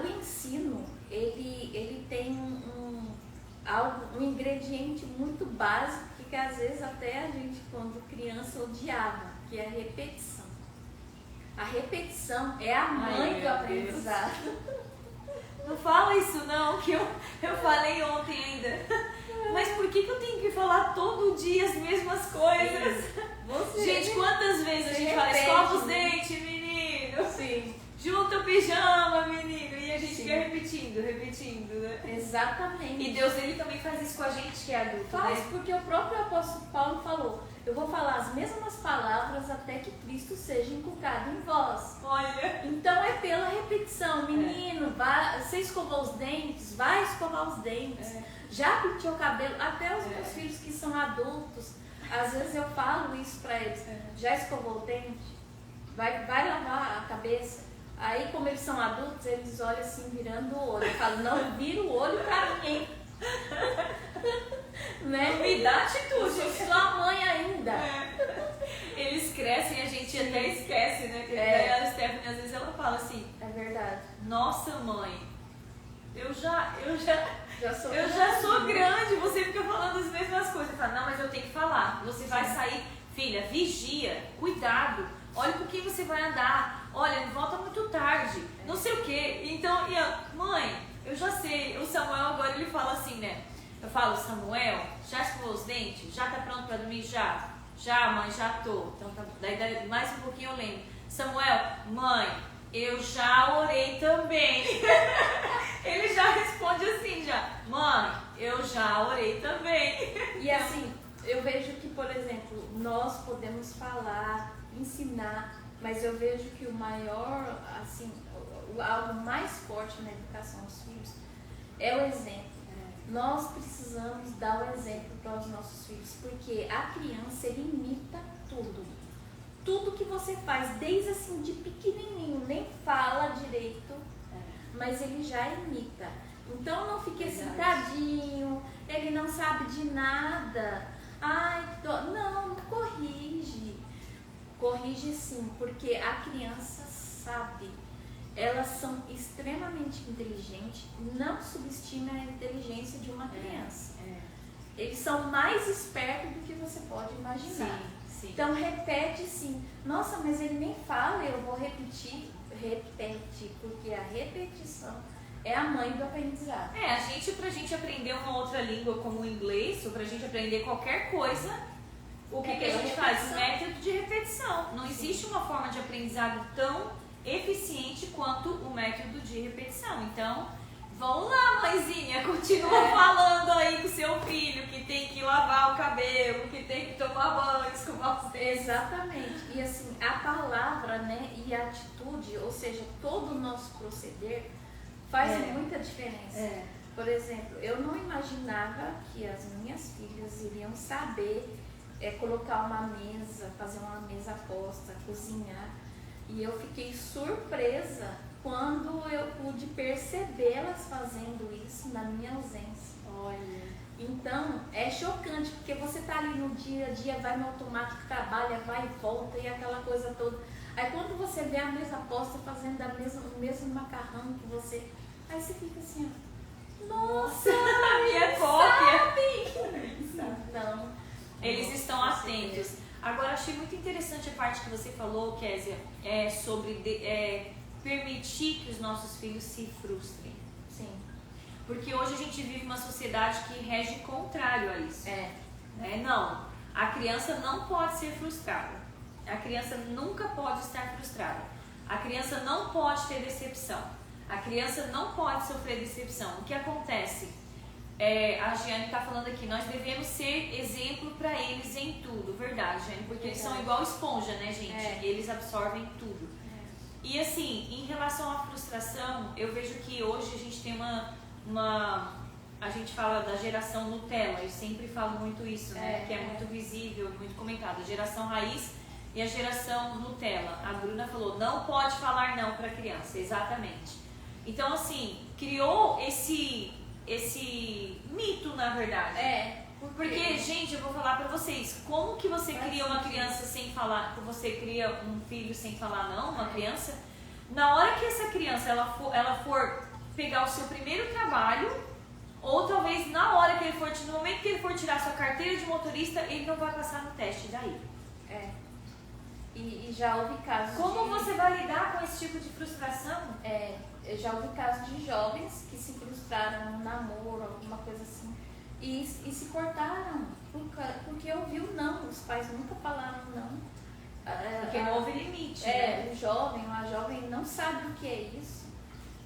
O ensino, ele tem um ingrediente muito básico que às vezes até a gente, quando criança, odiava, que é a repetição. A repetição é a mãe do aprendizado. Não fala isso não, que eu falei ontem ainda. Mas por que eu tenho que falar todo dia as mesmas coisas? Gente, quantas vezes a gente fala: escova os dentes, menino? Sim. Junta o pijama, menino. E a gente fica repetindo, né? Exatamente. E Deus, Ele também faz isso com a gente que é adulto, Faz, né? porque o próprio apóstolo Paulo falou: eu vou falar as mesmas palavras até que Cristo seja inculcado em vós. Olha. Então é pela repetição. Menino, você escovou os dentes? Vai escovar os dentes. Já penteou o cabelo? Até os meus filhos que são adultos, às vezes eu falo isso para eles. Já escovou o dente? Vai lavar a cabeça? Aí, como eles são adultos, eles olham assim, virando o olho. Eu falo: não vira o olho pra mim. Né? Me dá atitude. Eu sou sua mãe ainda. Eles crescem e a gente até esquece, né? Que daí a Stephanie, às vezes, ela fala assim: é verdade. Nossa, mãe, eu já sou grande, você fica falando as mesmas coisas. Eu falo: não, mas eu tenho que falar. Você vai sair, filha, vigia, cuidado, olha com quem você vai andar, olha, não volta muito tarde, não sei o quê. Então, mãe, eu já sei. O Samuel agora, ele fala assim, né? Eu falo: Samuel, já escovou os dentes? Já tá pronto pra dormir? Já, mãe, já tô. Então, tá, daí mais um pouquinho eu lembro: Samuel, mãe, eu já orei também. Ele já responde assim, mãe, eu já orei também. E assim, eu vejo que, por exemplo, nós podemos falar, ensinar, mas eu vejo que o maior, assim, algo mais forte na educação dos filhos é o exemplo. Nós precisamos dar o exemplo para os nossos filhos, porque a criança, ele imita tudo. Tudo que você faz, desde assim de pequenininho, nem fala direito, mas ele já imita. Então não fique assim: tadinho, ele não sabe de nada. Não corrige. Corrige sim, porque a criança sabe. Elas são extremamente inteligentes. Não subestime a inteligência de uma criança. Eles são mais espertos do que você pode imaginar. Sim. Então repete sim. Nossa, mas ele nem fala, eu vou repetir. repete, porque a repetição é a mãe do aprendizado. Pra gente aprender uma outra língua como o inglês, ou pra gente aprender qualquer coisa, o que a gente faz? Método de repetição. Não existe uma forma de aprendizado tão eficiente quanto o método de repetição. Então, vamos lá, mãezinha, continua falando aí com seu filho que tem que lavar o cabelo, que tem que tomar banho, escovar os dentes. Exatamente. E assim, a palavra, né, e a atitude, ou seja, todo o nosso proceder faz muita diferença. Por exemplo, eu não imaginava que as minhas filhas iriam saber colocar uma mesa, fazer uma mesa posta, cozinhar. E eu fiquei surpresa quando eu pude percebê-las fazendo isso na minha ausência. Olha. Então, é chocante, porque você tá ali no dia a dia, vai no automático, trabalha, vai e volta, e aquela coisa toda. Aí quando você vê a mesa posta fazendo o mesmo macarrão que você... Aí você fica assim, ó, nossa, a minha cópia. Não. Eles estão atentos. Agora, achei muito interessante a parte que você falou, Kézia, sobre permitir que os nossos filhos se frustrem. Sim. Porque hoje a gente vive uma sociedade que rege contrário a isso. Não, a criança não pode ser frustrada. A criança nunca pode estar frustrada. A criança não pode ter decepção. A criança não pode sofrer decepção. O que acontece? A Giane está falando aqui, nós devemos ser exemplo para eles em tudo, verdade, Giane? Porque eles são igual esponja, né, gente? Eles absorvem tudo. E assim, em relação à frustração, eu vejo que hoje a gente tem a gente fala da geração Nutella, eu sempre falo muito isso, né? Que é muito visível, muito comentado. A geração raiz e a geração Nutella. A Bruna falou, não pode falar não para a criança, exatamente. Então, assim, criou esse mito, na verdade. Porque, gente, eu vou falar pra vocês, como que você cria uma criança sem falar, você cria um filho sem falar não, uma criança, na hora que essa criança ela for pegar o seu primeiro trabalho, ou talvez na hora que ele for, no momento que ele for tirar sua carteira de motorista, ele não vai passar no teste, daí? E já houve casos Como você vai lidar com esse tipo de frustração? Eu já ouvi casos de jovens que se frustraram no namoro, alguma coisa assim, e se cortaram, porque ouviu não, os pais nunca falaram não. Porque não houve limite, né? O jovem ou a jovem não sabe o que é isso,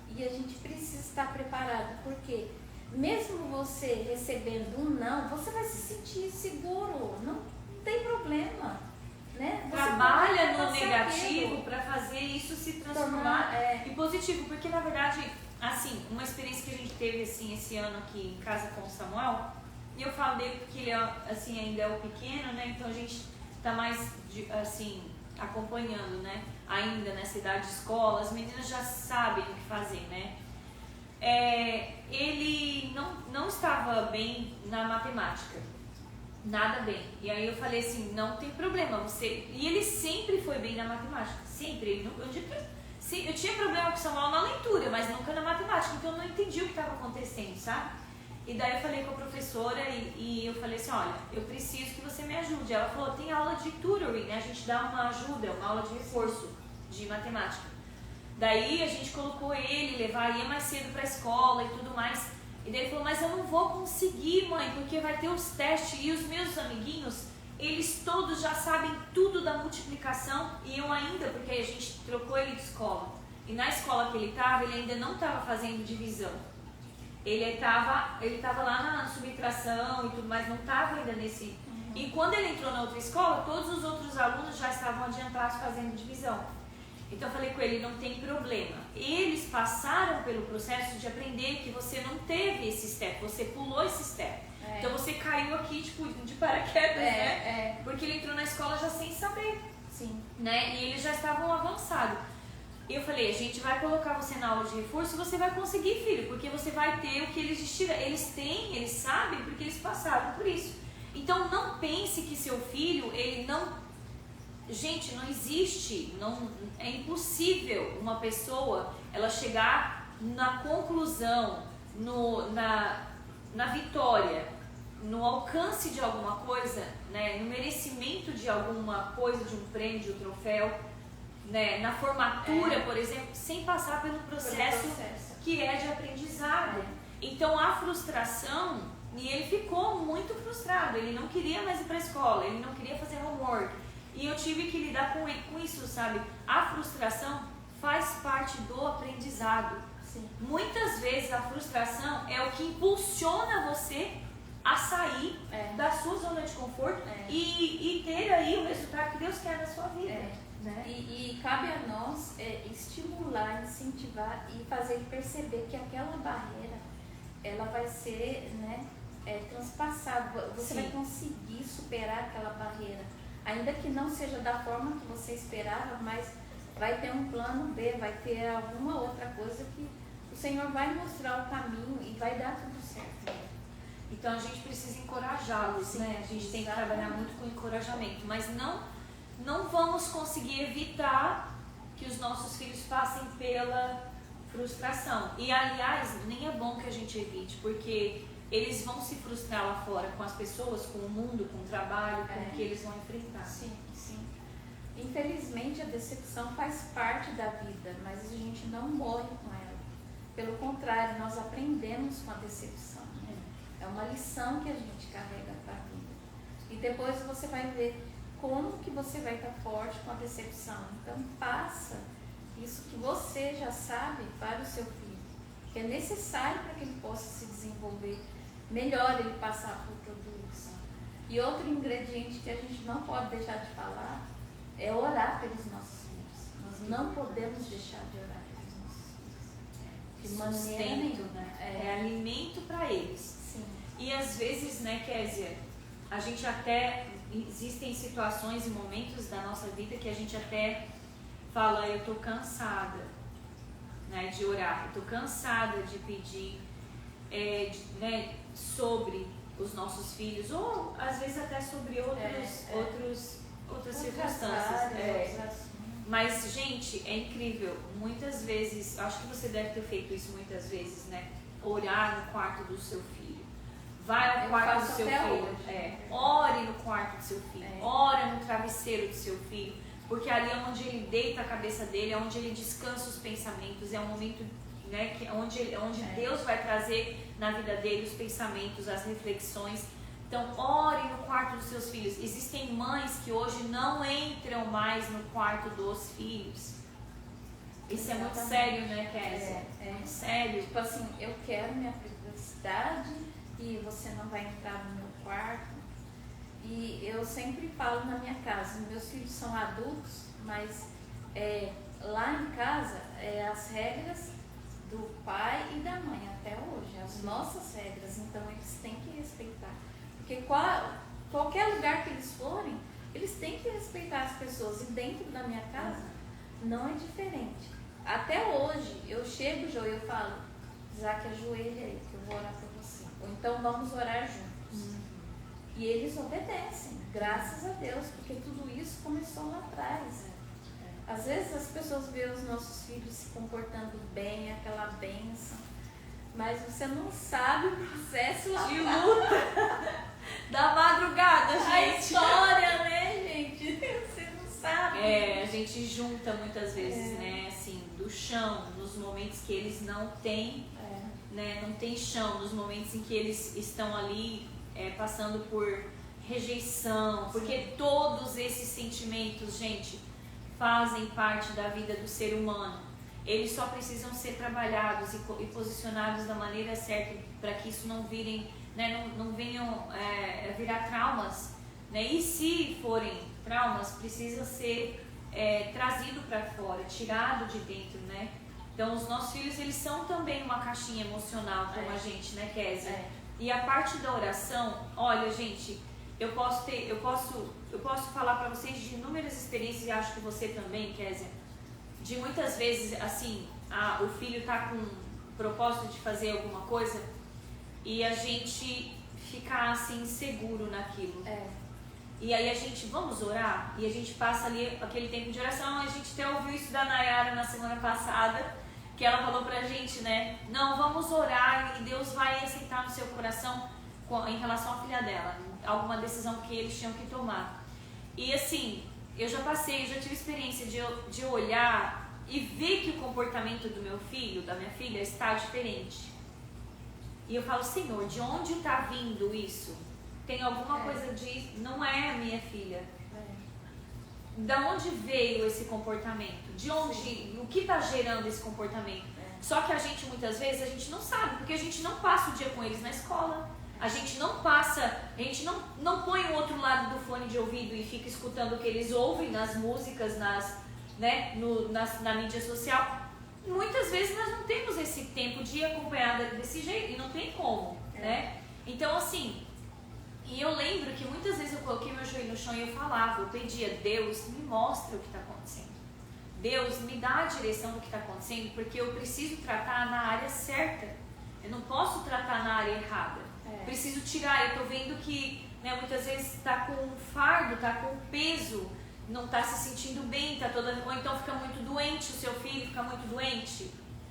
e a gente precisa estar preparado, porque mesmo você recebendo um não, você vai se sentir seguro, não tem problema. Né? Trabalha no negativo para fazer isso se transformar em positivo, porque na verdade, assim, uma experiência que a gente teve assim esse ano aqui em casa com o Samuel, e eu falo dele porque ele assim ainda é o pequeno, né? Então a gente tá mais assim acompanhando, né? Ainda nessa idade de escola, as meninas já sabem o que fazer, né? Ele não estava bem na matemática. Nada bem. E aí eu falei assim, não tem problema, você... E ele sempre foi bem na matemática, sempre. Eu tinha problema com o Samuel na leitura, mas nunca na matemática, então eu não entendi o que estava acontecendo, sabe? E daí eu falei com a professora e eu falei assim, olha, eu preciso que você me ajude. Ela falou, tem aula de tutoring, né? A gente dá uma ajuda, uma aula de reforço de matemática. Daí a gente colocou ele, ia mais cedo para a escola e tudo mais. E daí ele falou, mas eu não vou conseguir, mãe, porque vai ter os testes e os meus amiguinhos, eles todos já sabem tudo da multiplicação e eu ainda, porque a gente trocou ele de escola. E na escola que ele ainda não estava fazendo divisão. Ele estava lá na subtração e tudo, mas não estava ainda nesse... E quando ele entrou na outra escola, todos os outros alunos já estavam adiantados fazendo divisão. Então eu falei com ele, não tem problema. Eles passaram pelo processo de aprender que você não teve esse step, você pulou esse step. Então você caiu aqui, tipo, de paraquedas, né? Porque ele entrou na escola já sem saber. Sim. Né? E eles já estavam avançados. E eu falei, a gente vai colocar você na aula de reforço e você vai conseguir, filho, porque você vai ter o que eles sabem, porque eles passaram por isso. Então não pense que seu filho, ele não... Gente, não existe, é impossível uma pessoa ela chegar na conclusão, na vitória, no alcance de alguma coisa, né, no merecimento de alguma coisa, de um prêmio, de um troféu, né, na formatura, por exemplo, sem passar pelo processo que é de aprendizado. Então a frustração, e ele ficou muito frustrado, ele não queria mais ir para a escola, ele não queria fazer homework. E eu tive que lidar com isso, sabe? A frustração faz parte do aprendizado. Sim. Muitas vezes a frustração é o que impulsiona você a sair da sua zona de conforto e ter aí o resultado que Deus quer na sua vida. Né? E cabe a nós estimular, incentivar e fazer ele perceber que aquela barreira ela vai ser, né, transpassada. Você vai conseguir superar aquela barreira, ainda que não seja da forma que você esperava, mas vai ter um plano B, vai ter alguma outra coisa que o Senhor vai mostrar o caminho e vai dar tudo certo. Então a gente precisa encorajá-los, né? A gente tem que trabalhar muito com encorajamento, mas não vamos conseguir evitar que os nossos filhos passem pela frustração. E aliás, nem é bom que a gente evite, porque eles vão se frustrar lá fora com as pessoas, com o mundo, com o trabalho, com o que eles vão enfrentar. Sim. Infelizmente a decepção faz parte da vida, mas a gente não morre com ela. Pelo contrário, nós aprendemos com a decepção. É uma lição que a gente carrega para a vida. E depois você vai ver como que você vai estar forte com a decepção. Então passa isso que você já sabe para o seu filho, que é necessário para que ele possa se desenvolver melhor, ele passar por tudo isso. E outro ingrediente que a gente não pode deixar de falar é orar pelos nossos filhos. Nós não podemos deixar de orar pelos nossos filhos. De maneira nenhuma, né? É alimento para eles. Sim. E às vezes, né, Kézia, a gente até, existem situações e momentos da nossa vida que a gente até fala, eu tô cansada, né, de orar, eu tô cansada de pedir né, sobre os nossos filhos, ou às vezes até sobre outras circunstâncias. Mas, gente, é incrível, muitas vezes, acho que você deve ter feito isso muitas vezes, né, orar no quarto do seu filho. Vai ao quarto do seu filho, ore no quarto do seu filho, ore no travesseiro do seu filho, porque ali é onde ele deita a cabeça dele, é onde ele descansa os pensamentos, é um momento, né, onde Deus vai trazer na vida dele os pensamentos, as reflexões. Então, ore no quarto dos seus filhos. Existem mães que hoje não entram mais no quarto dos filhos. Isso é muito sério, né, Kézia? É muito sério. Tipo assim, eu quero minha privacidade e você não vai entrar no meu quarto. E eu sempre falo na minha casa, meus filhos são adultos, mas lá em casa as regras do pai e da mãe até hoje, as nossas regras, então eles têm que respeitar. Porque qualquer lugar que eles forem, eles têm que respeitar as pessoas. E dentro da minha casa não é diferente. Até hoje eu chego, Jô, e eu falo, Isaac, ajoelha aí que eu vou orar por você. Ou então vamos orar juntos. E eles obedecem, graças a Deus, porque tudo isso começou lá atrás. Às vezes as pessoas veem os nossos filhos se comportando bem, aquela bênção, mas você não sabe o processo lá de luta da madrugada, gente. A história, né, gente? Você não sabe. A gente junta muitas vezes, né, assim, do chão, nos momentos que eles não têm, né, não tem chão, nos momentos em que eles estão ali passando por rejeição, porque todos esses sentimentos, gente, fazem parte da vida do ser humano. Eles só precisam ser trabalhados e posicionados da maneira certa para que isso não virem, né, não venham virar traumas, né? E se forem traumas, precisa ser trazido para fora, tirado de dentro, né? Então os nossos filhos, eles são também uma caixinha emocional como a gente, né, Kézia? E a parte da oração, olha, gente, eu posso falar para vocês de inúmeras experiências, e acho que você também, Kézia, de muitas vezes, assim, o filho está com o propósito de fazer alguma coisa e a gente ficar, assim, inseguro naquilo. E aí a gente, vamos orar? E a gente passa ali aquele tempo de oração. A gente até ouviu isso da Nayara na semana passada, que ela falou pra gente, né? Não, vamos orar e Deus vai aceitar no seu coração em relação à filha dela, alguma decisão que eles tinham que tomar. E assim, eu já tive experiência de olhar e ver que o comportamento do meu filho, da minha filha, está diferente. E eu falo, Senhor, de onde está vindo isso? Tem alguma coisa de... Não é a minha filha. Da onde veio esse comportamento? De onde... O que está gerando esse comportamento? Só que a gente, muitas vezes, a gente não sabe, porque a gente não passa o dia com eles na escola. A gente não passa... A gente não põe o outro lado do fone de ouvido e fica escutando o que eles ouvem nas músicas, na mídia social. Muitas vezes nós não temos esse tempo de ir acompanhada desse jeito, e não tem como, né? Então, assim... E eu lembro que muitas vezes eu coloquei meu joelho no chão e eu falava, eu pedia, Deus, me mostra o que está acontecendo. Deus, me dá a direção do que está acontecendo, porque eu preciso tratar na área certa. Eu não posso tratar na área errada. Preciso tirar, eu estou vendo que muitas vezes está com um fardo, está com um peso, não está se sentindo bem, ou então fica muito doente, o seu filho fica muito doente.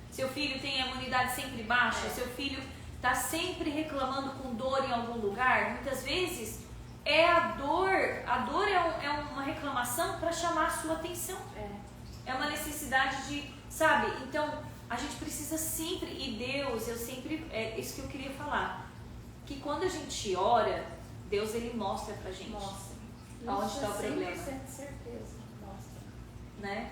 Seu filho tem a imunidade sempre baixa, seu filho... está sempre reclamando com dor em algum lugar. Muitas vezes a dor é uma reclamação para chamar a sua atenção. É uma necessidade de, sabe? Então, a gente precisa sempre, e Deus, é isso que eu queria falar, que quando a gente ora, Deus, ele mostra pra gente aonde está o problema. 100% certeza, mostra. Né?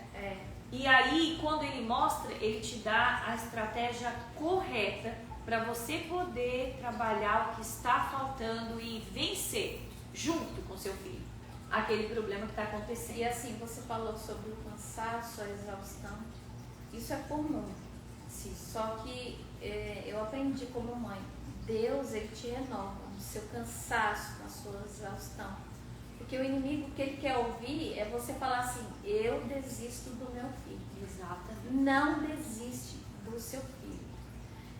E aí, quando ele mostra, ele te dá a estratégia correta para você poder trabalhar o que está faltando e vencer, junto com seu filho, aquele problema que está acontecendo. E assim, você falou sobre o cansaço, a exaustão. Isso é comum. Sim. Só que eu aprendi como mãe, Deus, ele te renova no seu cansaço, na sua exaustão. Porque o inimigo, o que ele quer ouvir é você falar assim, eu desisto do meu filho. Exatamente. Não desiste do seu filho.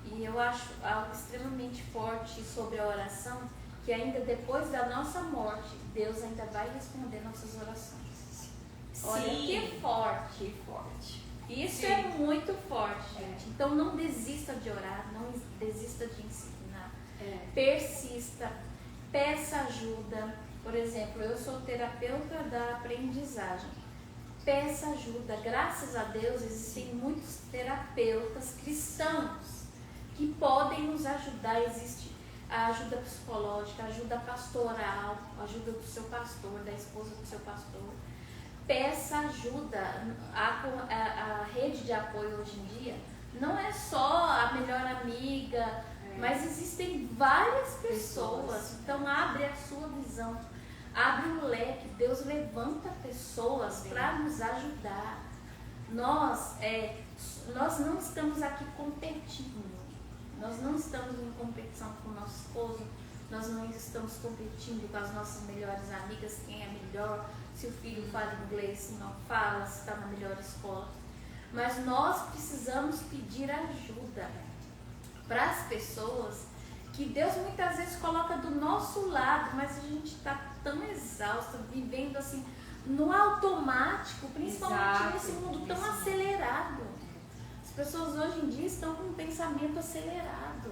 E eu acho algo extremamente forte sobre a oração, que ainda depois da nossa morte, Deus ainda vai responder nossas orações. Sim. Olha que forte. Que forte. Isso Sim. é muito forte, gente. Então não desista de orar, não desista de ensinar. Persista, peça ajuda. Por exemplo, eu sou terapeuta da aprendizagem. Peça ajuda. Graças a Deus existem muitos terapeutas cristãos que podem nos ajudar. Existe a ajuda psicológica, a ajuda pastoral, a ajuda do seu pastor, da esposa do seu pastor. Peça ajuda. A rede de apoio hoje em dia não é só a melhor amiga, mas existem várias pessoas. Então abre a sua visão, abre o leque. Deus levanta pessoas para nos ajudar. Nós não estamos aqui competindo. Nós não estamos em competição com o nosso esposo, nós não estamos competindo com as nossas melhores amigas, quem é melhor, se o filho fala inglês, se não fala, se está na melhor escola. Mas nós precisamos pedir ajuda para as pessoas que Deus muitas vezes coloca do nosso lado, mas a gente está tão exausto, vivendo assim no automático, principalmente nesse mundo tão acelerado. As pessoas hoje em dia estão com um pensamento acelerado.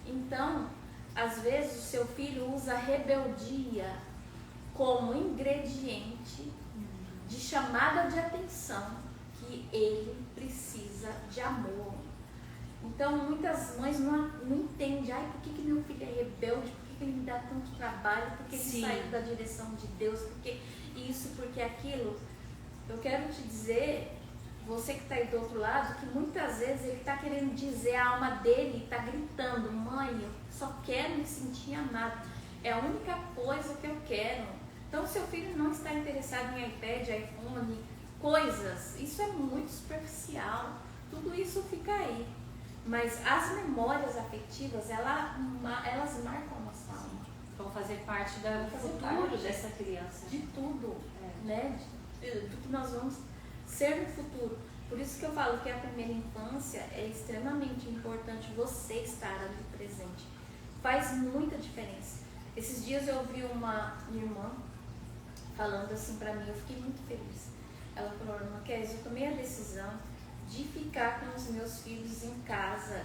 Então, às vezes o seu filho usa a rebeldia como ingrediente de chamada de atenção, que ele precisa de amor. Então, muitas mães não entendem, por que meu filho é rebelde, por que ele me dá tanto trabalho, por que ele saiu da direção de Deus, porque isso, porque aquilo. Eu quero te dizer, você que está aí do outro lado, que muitas vezes ele está querendo dizer, a alma dele está gritando, mãe, eu só quero me sentir amado, é a única coisa que eu quero. Então, seu filho não está interessado em iPad, iPhone, coisas, isso é muito superficial, tudo isso fica aí. Mas as memórias afetivas, elas marcam a nossa alma. Vão fazer parte do futuro dessa criança. De tudo, né? Do que nós vamos ser no futuro. Por isso que eu falo que a primeira infância é extremamente importante você estar ali presente. Faz muita diferença. Esses dias eu ouvi uma irmã falando assim pra mim, eu fiquei muito feliz. Ela falou, irmã Kézia, eu tomei a decisão de ficar com os meus filhos em casa.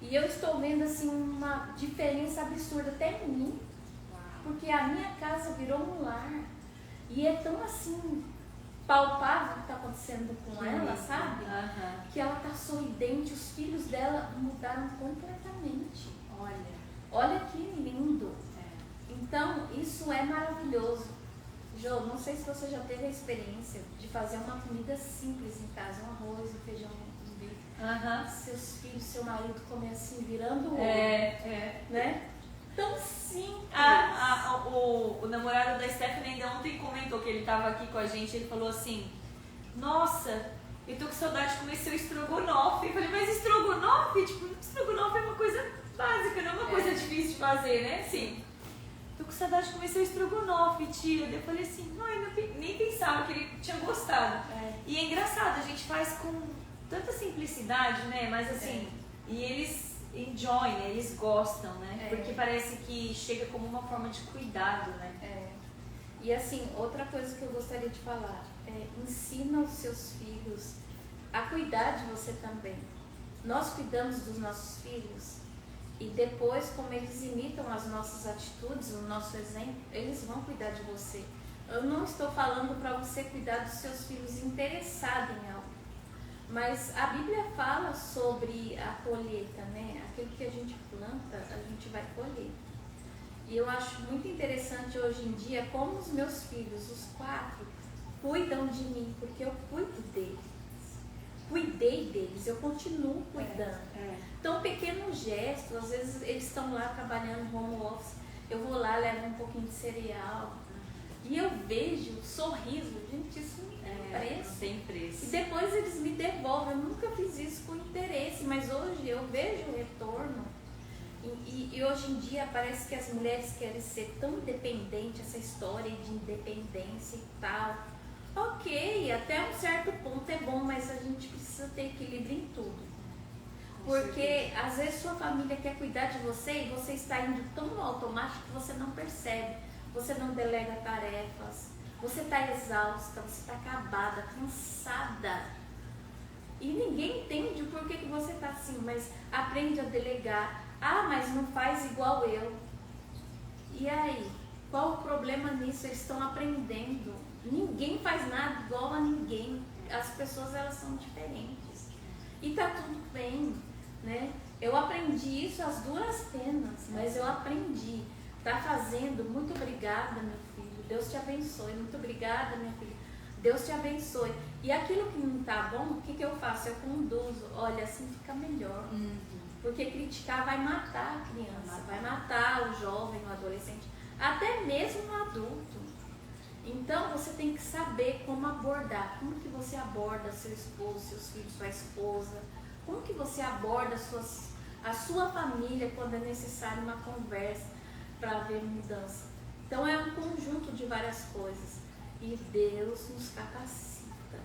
E eu estou vendo assim uma diferença absurda até em mim, porque a minha casa virou um lar. E é tão assim, palpável o que está acontecendo com ela, sabe? Que ela está sorridente, os filhos dela mudaram completamente. Olha que lindo. Então, isso é maravilhoso. Jô, não sei se você já teve a experiência de fazer uma comida simples em casa, um arroz, um feijão, um bife. Seus filhos, seu marido comem assim, virando o olho. Né? Tão simples. O namorado da Stephanie ainda ontem comentou que ele estava aqui com a gente, ele falou assim, nossa, eu tô com saudade de comer seu estrogonofe. Eu falei, mas estrogonofe? Tipo, estrogonofe é uma coisa básica, não é uma coisa difícil de fazer, né? Sim. Tô com saudade de comer seu estrogonofe, tia. Eu falei assim, não, eu nem pensava que ele tinha gostado. E é engraçado, a gente faz com tanta simplicidade, né? Mas assim, e eles enjoy, né? Eles gostam, né? Porque parece que chega como uma forma de cuidado, né? E assim, outra coisa que eu gostaria de falar, ensina os seus filhos a cuidar de você também. Nós cuidamos dos nossos filhos e depois, como eles imitam as nossas atitudes, o nosso exemplo, eles vão cuidar de você. Eu não estou falando para você cuidar dos seus filhos interessado em algo, mas a Bíblia fala sobre a colheita, né? Aquilo que a gente planta, a gente vai colher. E eu acho muito interessante hoje em dia como os meus filhos, os 4, cuidam de mim, porque eu cuido deles. Cuidei deles, eu continuo cuidando. Então, pequeno gesto, às vezes eles estão lá trabalhando home office, eu vou lá, levo um pouquinho de cereal e eu vejo o sorriso, gente, isso não tem preço. Não tem preço. E depois eles me devolvem, eu nunca fiz isso com interesse, mas hoje eu vejo o retorno. E hoje em dia parece que as mulheres querem ser tão independentes, essa história de independência e tal. Ok, até um certo ponto é bom, mas a gente precisa ter equilíbrio em tudo. Porque às vezes sua família quer cuidar de você e você está indo tão no automático que você não percebe. Você não delega tarefas, você está exausta, você está acabada, cansada. E ninguém entende o porquê que você está assim, mas aprende a delegar. Ah, mas não faz igual eu. E aí? Qual o problema nisso? Eles estão aprendendo. Ninguém faz nada igual a ninguém. As pessoas, elas são diferentes. E tá tudo bem, né? Eu aprendi isso às duras penas, mas eu aprendi. Tá fazendo, muito obrigada, meu filho. Deus te abençoe. Muito obrigada, minha filha. Deus te abençoe. E aquilo que não tá bom, o que eu faço? Eu conduzo. Olha, assim fica melhor. Porque criticar vai matar a criança, vai matar o jovem, o adolescente, até mesmo o adulto. Então você tem que saber como abordar. Como que você aborda seu esposo, seus filhos, sua esposa? Como que você aborda a sua família quando é necessário uma conversa para haver mudança? Então é um conjunto de várias coisas. E Deus nos capacita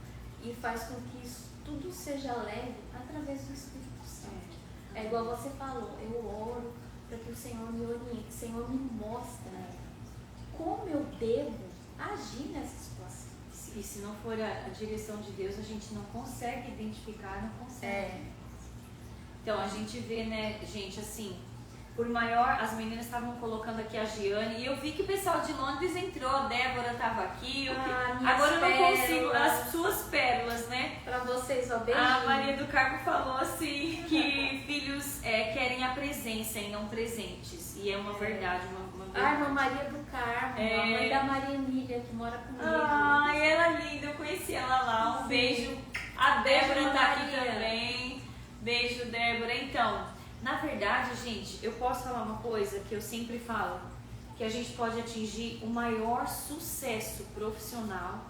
e faz com que isso tudo seja leve através do Espírito Santo. É igual você falou, eu oro para que o Senhor me oriente, o Senhor me mostre como eu devo agir nessa situação. E se não for a direção de Deus, a gente não consegue identificar, não consegue. Então a gente vê, né, gente, assim, por maior, as meninas estavam colocando aqui a Giane, e eu vi que o pessoal de Londres entrou, a Débora estava aqui, agora eu não consigo, as suas pérolas, né? Para vocês, ó, beijinho. A Maria do Carmo falou assim, que filhos querem a presença e não presentes, e é uma verdade, uma verdade. A irmã Maria do Carmo, a mãe da Maria Emília, que mora comigo. Ai, ela é linda, eu conheci ela lá, um beijo. A Débora tá aqui também, beijo, Débora. Então, na verdade, gente, eu posso falar uma coisa que eu sempre falo, que a gente pode atingir o maior sucesso profissional,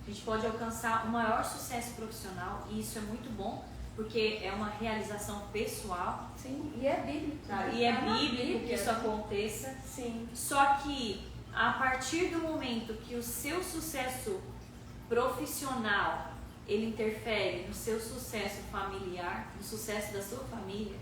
a gente pode alcançar o maior sucesso profissional, e isso é muito bom, porque é uma realização pessoal. Sim, e é bíblico. Tá? E é bíblico que isso aconteça. Sim. Só que a partir do momento que o seu sucesso profissional ele interfere no seu sucesso familiar, no sucesso da sua família,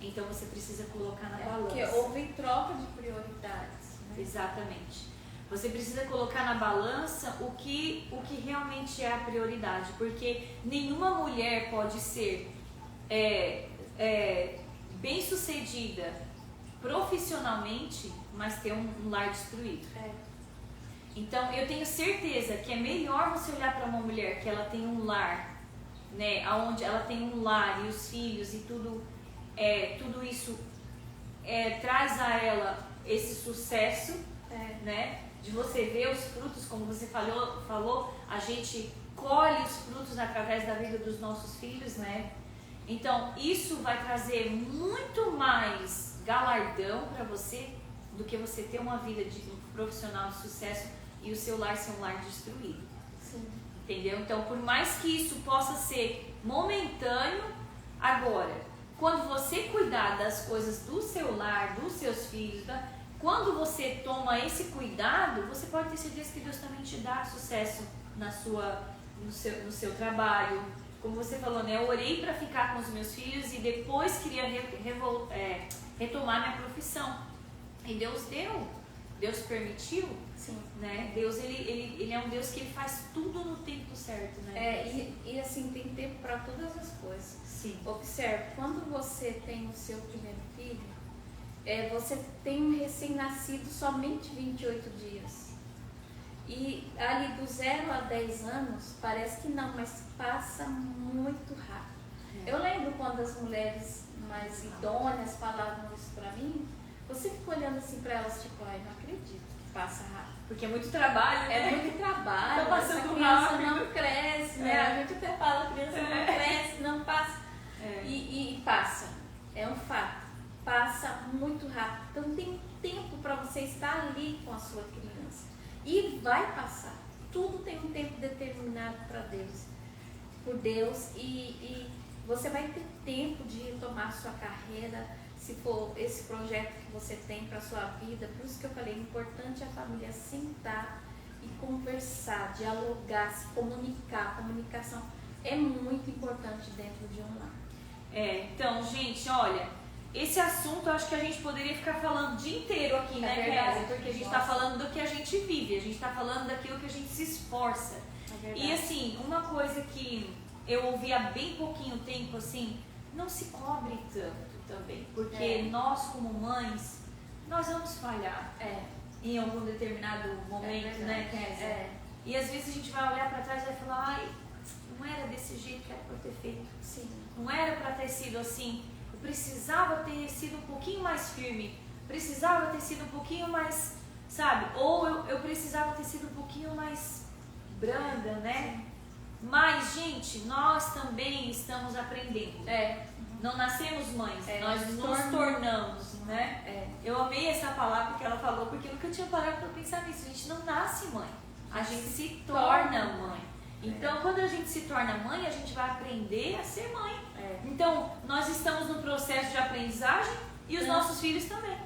então você precisa colocar na balança. Porque houve troca de prioridades. Né? Exatamente. Você precisa colocar na balança o que realmente é a prioridade, porque nenhuma mulher pode ser bem-sucedida profissionalmente, mas ter um lar destruído. Então eu tenho certeza que é melhor você olhar para uma mulher que ela tem um lar, né, onde ela tem um lar e os filhos e tudo isso traz a ela esse sucesso, né, de você ver os frutos, como você falou, a gente colhe os frutos através da vida dos nossos filhos, né? Então isso vai trazer muito mais galardão para você do que você ter uma vida de um profissional de sucesso e o seu lar ser um lar destruído. Sim. Entendeu? Então, por mais que isso possa ser momentâneo, agora, quando você cuidar das coisas do seu lar, dos seus filhos, quando você toma esse cuidado, você pode ter certeza que Deus também te dá sucesso no seu trabalho. Como você falou, né? Eu orei para ficar com os meus filhos e depois queria retomar minha profissão. E Deus deu, Deus permitiu. Sim. Né? Deus ele é um Deus que ele faz tudo no tempo certo, né? E assim, tem tempo para todas as coisas. Sim. Observe, quando você tem o seu primeiro filho, você tem um recém-nascido somente 28 dias. E ali do 0 a 10 anos, parece que não, mas passa muito rápido. Eu lembro quando as mulheres mais idôneas falavam isso pra mim, você fica olhando assim pra elas, tipo, ai, não acredito que passa rápido. Porque é muito trabalho, né? É muito trabalho, tá passando essa criança rápido. não cresce, né? A gente até fala, a criança não cresce, não passa. E passa, é um fato, passa muito rápido. Então tem tempo para você estar ali com a sua criança. E vai passar. Tudo tem um tempo determinado para Deus, por Deus, e você vai ter tempo de retomar sua carreira, se for esse projeto que você tem para sua vida. Por isso que eu falei, importante a família sentar e conversar, dialogar, se comunicar. Comunicação é muito importante dentro de um lar. Então, gente, olha, esse assunto eu acho que a gente poderia ficar falando o dia inteiro aqui, né, Kézia? Porque a gente está falando do que a gente vive, a gente está falando daquilo que a gente se esforça. E assim, uma coisa que eu ouvi há bem pouquinho tempo, assim, não se cobre tanto também, porque nós como mães, nós vamos falhar em algum determinado momento, né, Kézia? E às vezes a gente vai olhar para trás e vai falar, ai, não era desse jeito que era para ter feito. Sim. Não era para ter sido assim. Eu precisava ter sido um pouquinho mais firme. Precisava ter sido um pouquinho mais, sabe? Ou eu precisava ter sido um pouquinho mais branda, né? Sim. Mas, gente, nós também estamos aprendendo. Não nascemos mães, nós nos tornamos, né? Eu amei essa palavra porque ela falou, porque eu nunca tinha parado para pensar nisso. A gente não nasce mãe, a gente se torna mãe. Então, quando a gente se torna mãe, a gente vai aprender a ser mãe. Então, nós estamos no processo de aprendizagem e os nossos filhos também.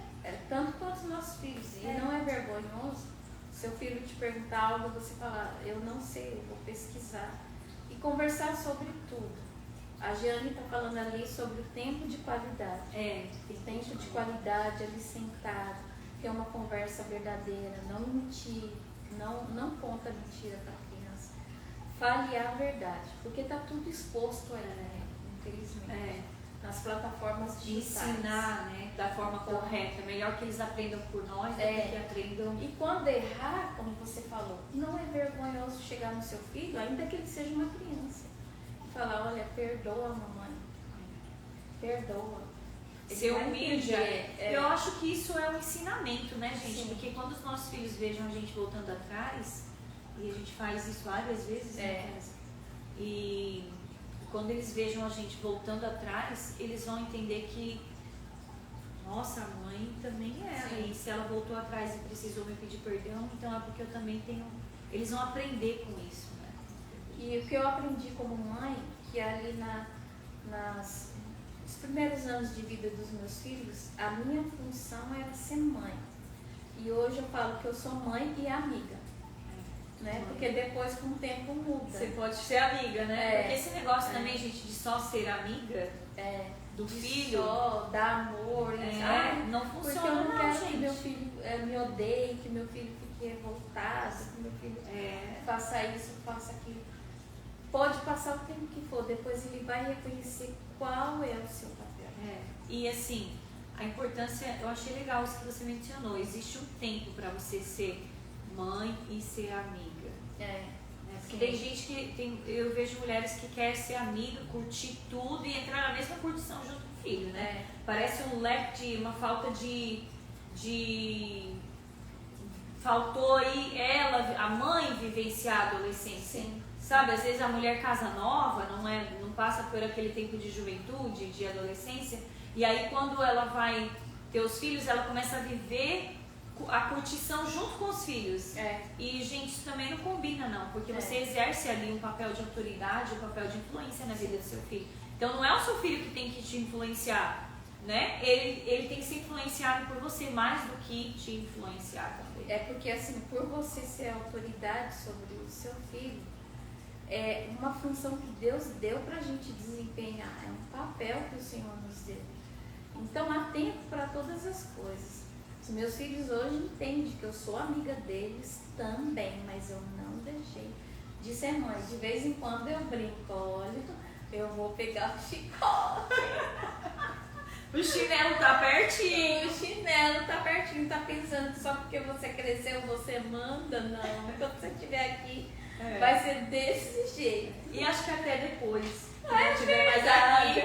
Tanto quanto os nossos filhos. E não é vergonhoso seu filho te perguntar algo, você falar, eu não sei, eu vou pesquisar. E conversar sobre tudo. A Jeane está falando ali sobre o tempo de qualidade. Tempo de qualidade, ali sentado, ter uma conversa verdadeira, não mentir, não conta mentira para a criança. Fale a verdade, porque está tudo exposto aí, né? Infelizmente. Nas plataformas digitais. Ensinar, né, da forma correta. É melhor que eles aprendam por nós do que aprendam. E quando errar, como você falou, não é vergonhoso chegar no seu filho, ainda que ele seja uma criança, e falar, olha, perdoa, mamãe. Perdoa. Ser humilde. Eu acho que isso é um ensinamento, né, gente? Sim. Porque quando os nossos filhos vejam a gente voltando atrás, e a gente faz isso várias vezes, né? E quando eles vejam a gente voltando atrás, eles vão entender que, nossa, a mãe também era. Sim. E se ela voltou atrás e precisou me pedir perdão, então é porque eu também tenho. Eles vão aprender com isso, né? E o que eu aprendi como mãe, que ali nos primeiros anos de vida dos meus filhos, a minha função era ser mãe. E hoje eu falo que eu sou mãe e amiga. Né? Porque depois com o tempo muda. Você pode ser amiga, né? Porque esse negócio também, gente, de só ser amiga do filho, só dar amor, não funciona. Porque eu não quero que meu filho me odeie, que meu filho fique revoltado, que meu filho faça isso, faça aquilo. Pode passar o tempo que for, depois ele vai reconhecer qual é o seu papel. E assim, a importância, eu achei legal isso que você mencionou. Existe um tempo para você ser mãe e ser amiga. Porque Sim. tem gente que eu vejo mulheres que querem ser amiga, curtir tudo e entrar na mesma curtição junto com o filho, né? Parece um leque uma falta de faltou aí a mãe vivenciar a adolescência. Sim. Sabe, às vezes a mulher casa nova, não passa por aquele tempo de juventude, de adolescência, e aí quando ela vai ter os filhos, ela começa a viver a curtição junto com os filhos. E, gente, isso também não combina, não, porque você exerce ali um papel de autoridade, um papel de influência na vida do seu filho. Então não é o seu filho que tem que te influenciar, né? Ele tem que ser influenciado por você mais do que te influenciar também. É porque, assim, por você ser autoridade sobre o seu filho, é uma função que Deus deu pra gente desempenhar, é um papel que o Senhor nos deu. Então há tempo para todas as coisas. Os meus filhos hoje entendem que eu sou amiga deles também, mas eu não deixei de ser mãe. De vez em quando eu brinco, olha, eu vou pegar o chicote. O chinelo tá pertinho. O chinelo tá pertinho, tá pensando que só porque você cresceu você manda? Não, quando você estiver aqui vai ser desse jeito. E acho que até depois. É verdade.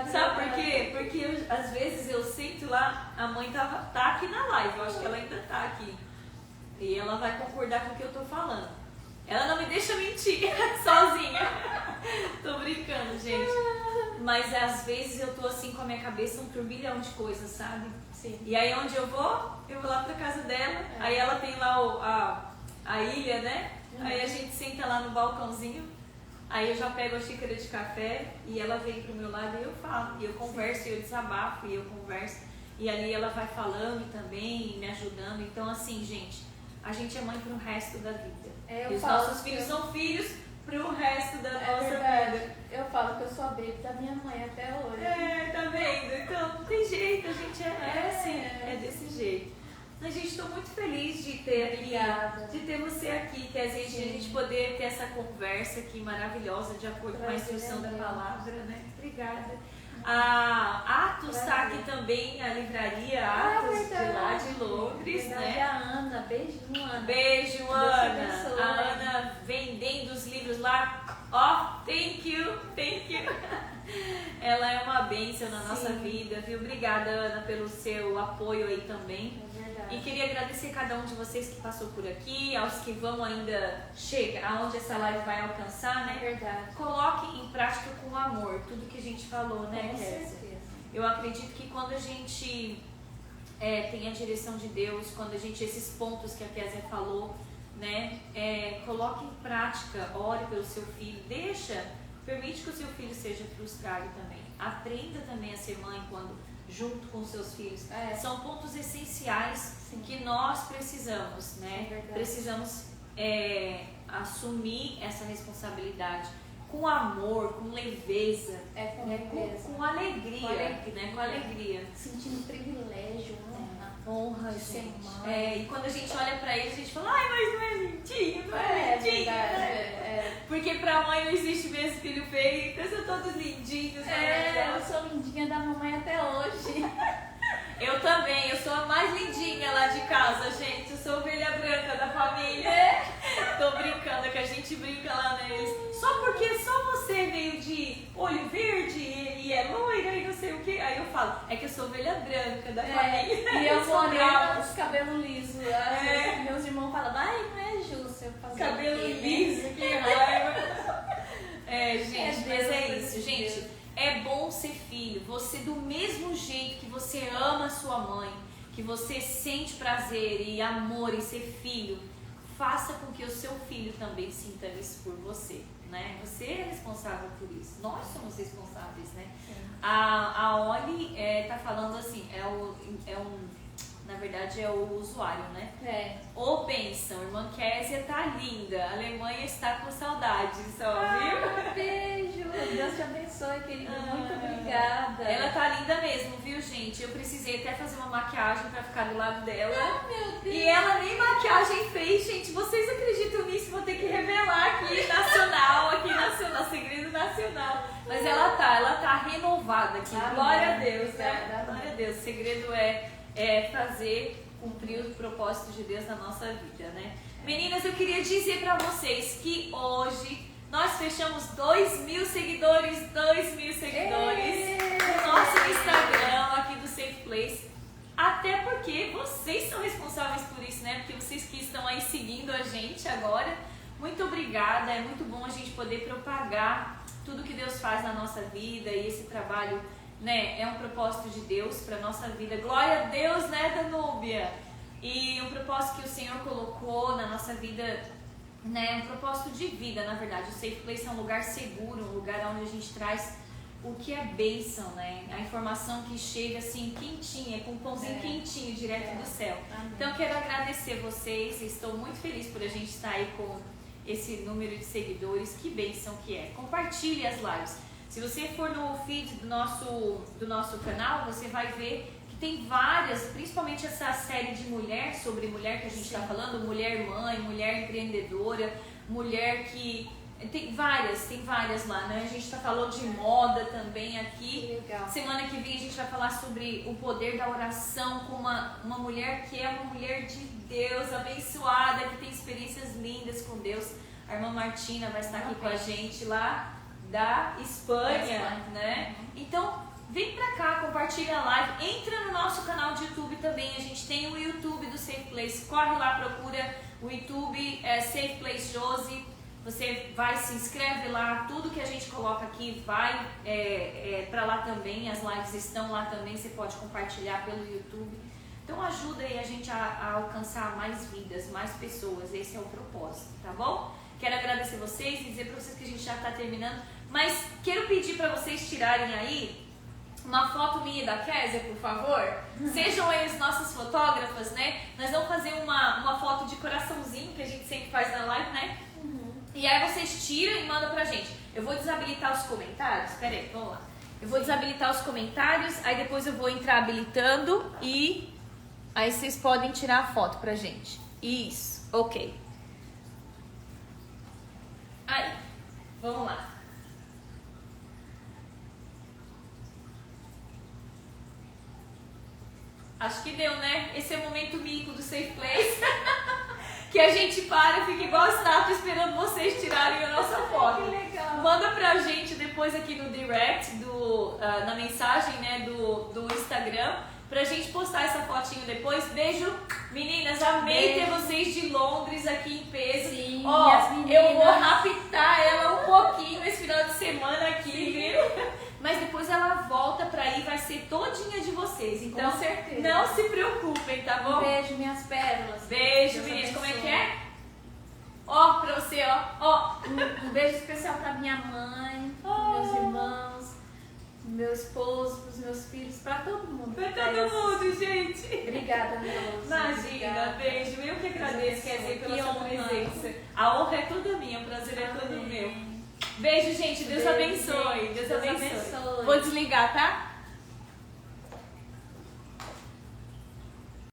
Sabe por quê? Porque às vezes eu sinto lá, a mãe tá aqui na live, eu acho que ela ainda tá aqui. E ela vai concordar com o que eu tô falando. Ela não me deixa mentir sozinha. Tô brincando, gente. Mas às vezes eu tô assim com a minha cabeça um turbilhão de coisas, sabe? Sim. E aí onde eu vou lá pra casa dela, aí ela tem lá a ilha, né? Aí a gente senta lá no balcãozinho, aí eu já pego a xícara de café e ela vem pro meu lado e eu falo, e eu converso, e eu desabafo, e eu converso. E ali ela vai falando também, me ajudando. Então assim, gente, a gente é mãe pro resto da vida. E os nossos filhos são filhos pro resto da nossa vida. Eu falo que eu sou a baby da minha mãe até hoje. Tá vendo? Então não tem jeito, a gente é assim, é desse jeito. A gente, estou muito feliz de ter aqui, de ter você aqui, que a gente poder ter essa conversa aqui maravilhosa, de acordo com a instrução da palavra, né? Obrigada. A Atos está aqui também, a livraria Atos, de lá de Londres, né? A Ana, beijo, Ana. Beijo, Ana. A Ana vendendo os livros lá. Thank you. Ela é uma bênção na nossa vida, viu? Obrigada, Ana, pelo seu apoio aí também. E queria agradecer a cada um de vocês que passou por aqui, aos que vão ainda chegar, aonde essa live vai alcançar, né? Verdade. Coloquem em prática com amor tudo que a gente falou, né, Com Kézia? certeza. Eu acredito que quando a gente tem a direção de Deus, quando a gente, esses pontos que a Kézia falou, né, coloque em prática, ore pelo seu filho, permite que o seu filho seja frustrado também. Aprenda também a ser mãe junto com os seus filhos. São pontos essenciais que nós precisamos, né? Precisamos assumir essa responsabilidade com amor, com leveza, com leveza. Com alegria, né? Com alegria. Sentindo privilégio, honra, de gente. ser mãe. E quando a gente olha pra ele, a gente fala, ai, mas não é lindinho, não é lindinho. Porque pra mãe não existe mesmo filho feio, então são todos lindinhos. Eu sou lindinha da mamãe até hoje. Eu também, eu sou a mais lindinha lá de casa, gente. Eu sou a ovelha branca da família. Tô brincando, que a gente brinca lá neles. Só porque só você veio de olho verde e é loira e não sei o que. Aí eu falo, é que eu sou ovelha branca da família. E eu morena, os cabelos lisos. Meus irmãos falam, ai, não é justo eu fazer cabelo liso, que raiva. Gente, mas é isso, gente. É bom ser filho. Você, do mesmo jeito que você ama a sua mãe, que você sente prazer e amor em ser filho, faça com que o seu filho também sinta isso por você, né? Você é responsável por isso. Nós somos responsáveis, né? A Oli tá falando assim, na verdade é o usuário, né? Ô bênção, irmã Kézia tá linda, a Alemanha está com saudades, viu? Beijo, Deus te abençoe, querida, muito obrigada. Ela tá linda mesmo, viu, gente? Eu precisei até fazer uma maquiagem pra ficar do lado dela. Meu Deus. E ela nem maquiagem fez, gente. Vocês acreditam nisso? Vou ter que revelar aqui, nacional, segredo nacional. Mas ela tá renovada aqui. Glória a Deus, né? Glória a Deus. O segredo é fazer cumprir o propósito de Deus na nossa vida, né? Meninas, eu queria dizer pra vocês que hoje nós fechamos 2.000 seguidores, 2.000 seguidores no nosso Instagram aqui do Safe Place. Até porque vocês são responsáveis por isso, né? Porque vocês que estão aí seguindo a gente agora, muito obrigada. É muito bom a gente poder propagar tudo que Deus faz na nossa vida e esse trabalho, né? É um propósito de Deus para nossa vida. Glória a Deus, né, Danúbia? E um propósito que o Senhor colocou na nossa vida, né? Um propósito de vida, na verdade. O Safe Place é um lugar seguro, um lugar onde a gente traz o que é bênção, né? A informação que chega assim quentinha, com um pãozinho quentinho, direto do céu. Amém. Então eu quero agradecer vocês, estou muito feliz por a gente estar aí com esse número de seguidores, que bênção que é. Compartilhe as lives. Se você for no feed do nosso canal, você vai ver que tem várias, principalmente essa série de mulher, sobre mulher que a gente está falando, mulher mãe, mulher empreendedora, mulher que... Tem várias lá, né? A gente tá falando de moda também aqui. Legal. Semana que vem a gente vai falar sobre o poder da oração com uma mulher que é uma mulher de Deus, abençoada, que tem experiências lindas com Deus. A irmã Martina vai estar aqui com a gente lá da Espanha, né? Então, vem pra cá, compartilha a live, entra no nosso canal de YouTube também. A gente tem o YouTube do Safe Place. Corre lá, procura o YouTube, Safe Place Josi. Você vai, se inscreve lá, tudo que a gente coloca aqui vai para lá também, as lives estão lá também, você pode compartilhar pelo YouTube. Então ajuda aí a gente a alcançar mais vidas, mais pessoas, esse é o propósito, tá bom? Quero agradecer vocês e dizer para vocês que a gente já está terminando, mas quero pedir para vocês tirarem aí uma foto minha e da Kézia, por favor. Sejam eles nossas fotógrafas, né? Nós vamos fazer uma foto de coraçãozinho, que a gente sempre faz na live, né? E aí vocês tiram e mandam pra gente. Eu vou desabilitar os comentários. Pera aí, vamos lá. Eu vou desabilitar os comentários, aí depois eu vou entrar habilitando e aí vocês podem tirar a foto pra gente. Isso, ok. Aí, vamos lá. Acho que deu, né? Esse é o momento mico do Safe Place. Que a gente para e fica igual a estátua esperando vocês tirarem a nossa foto. Que legal. Manda pra gente depois aqui no direct, na mensagem, né, do Instagram, pra gente postar essa fotinho depois. Beijo, meninas, amei ter vocês de Londres aqui em peso. Sim, eu vou raptar ela um pouquinho esse final de semana aqui, viu? Mas depois ela volta pra ir, vai ser todinha de vocês. Então, com certeza, não se preocupem, tá bom? Beijo, minhas pérolas. Beijo, meninas. Como é que é? Ó, pra você, ó. Um beijo especial pra minha mãe, meus irmãos, meu esposo, pros meus filhos, pra todo mundo. Pra todo mundo, gente. Obrigada, Deus. Imagina, beijo. Eu que agradeço, quer dizer, pela sua presença. A honra é toda minha, o prazer é todo meu. Beijo, gente. Deus abençoe. Deus abençoe. Vou desligar, tá?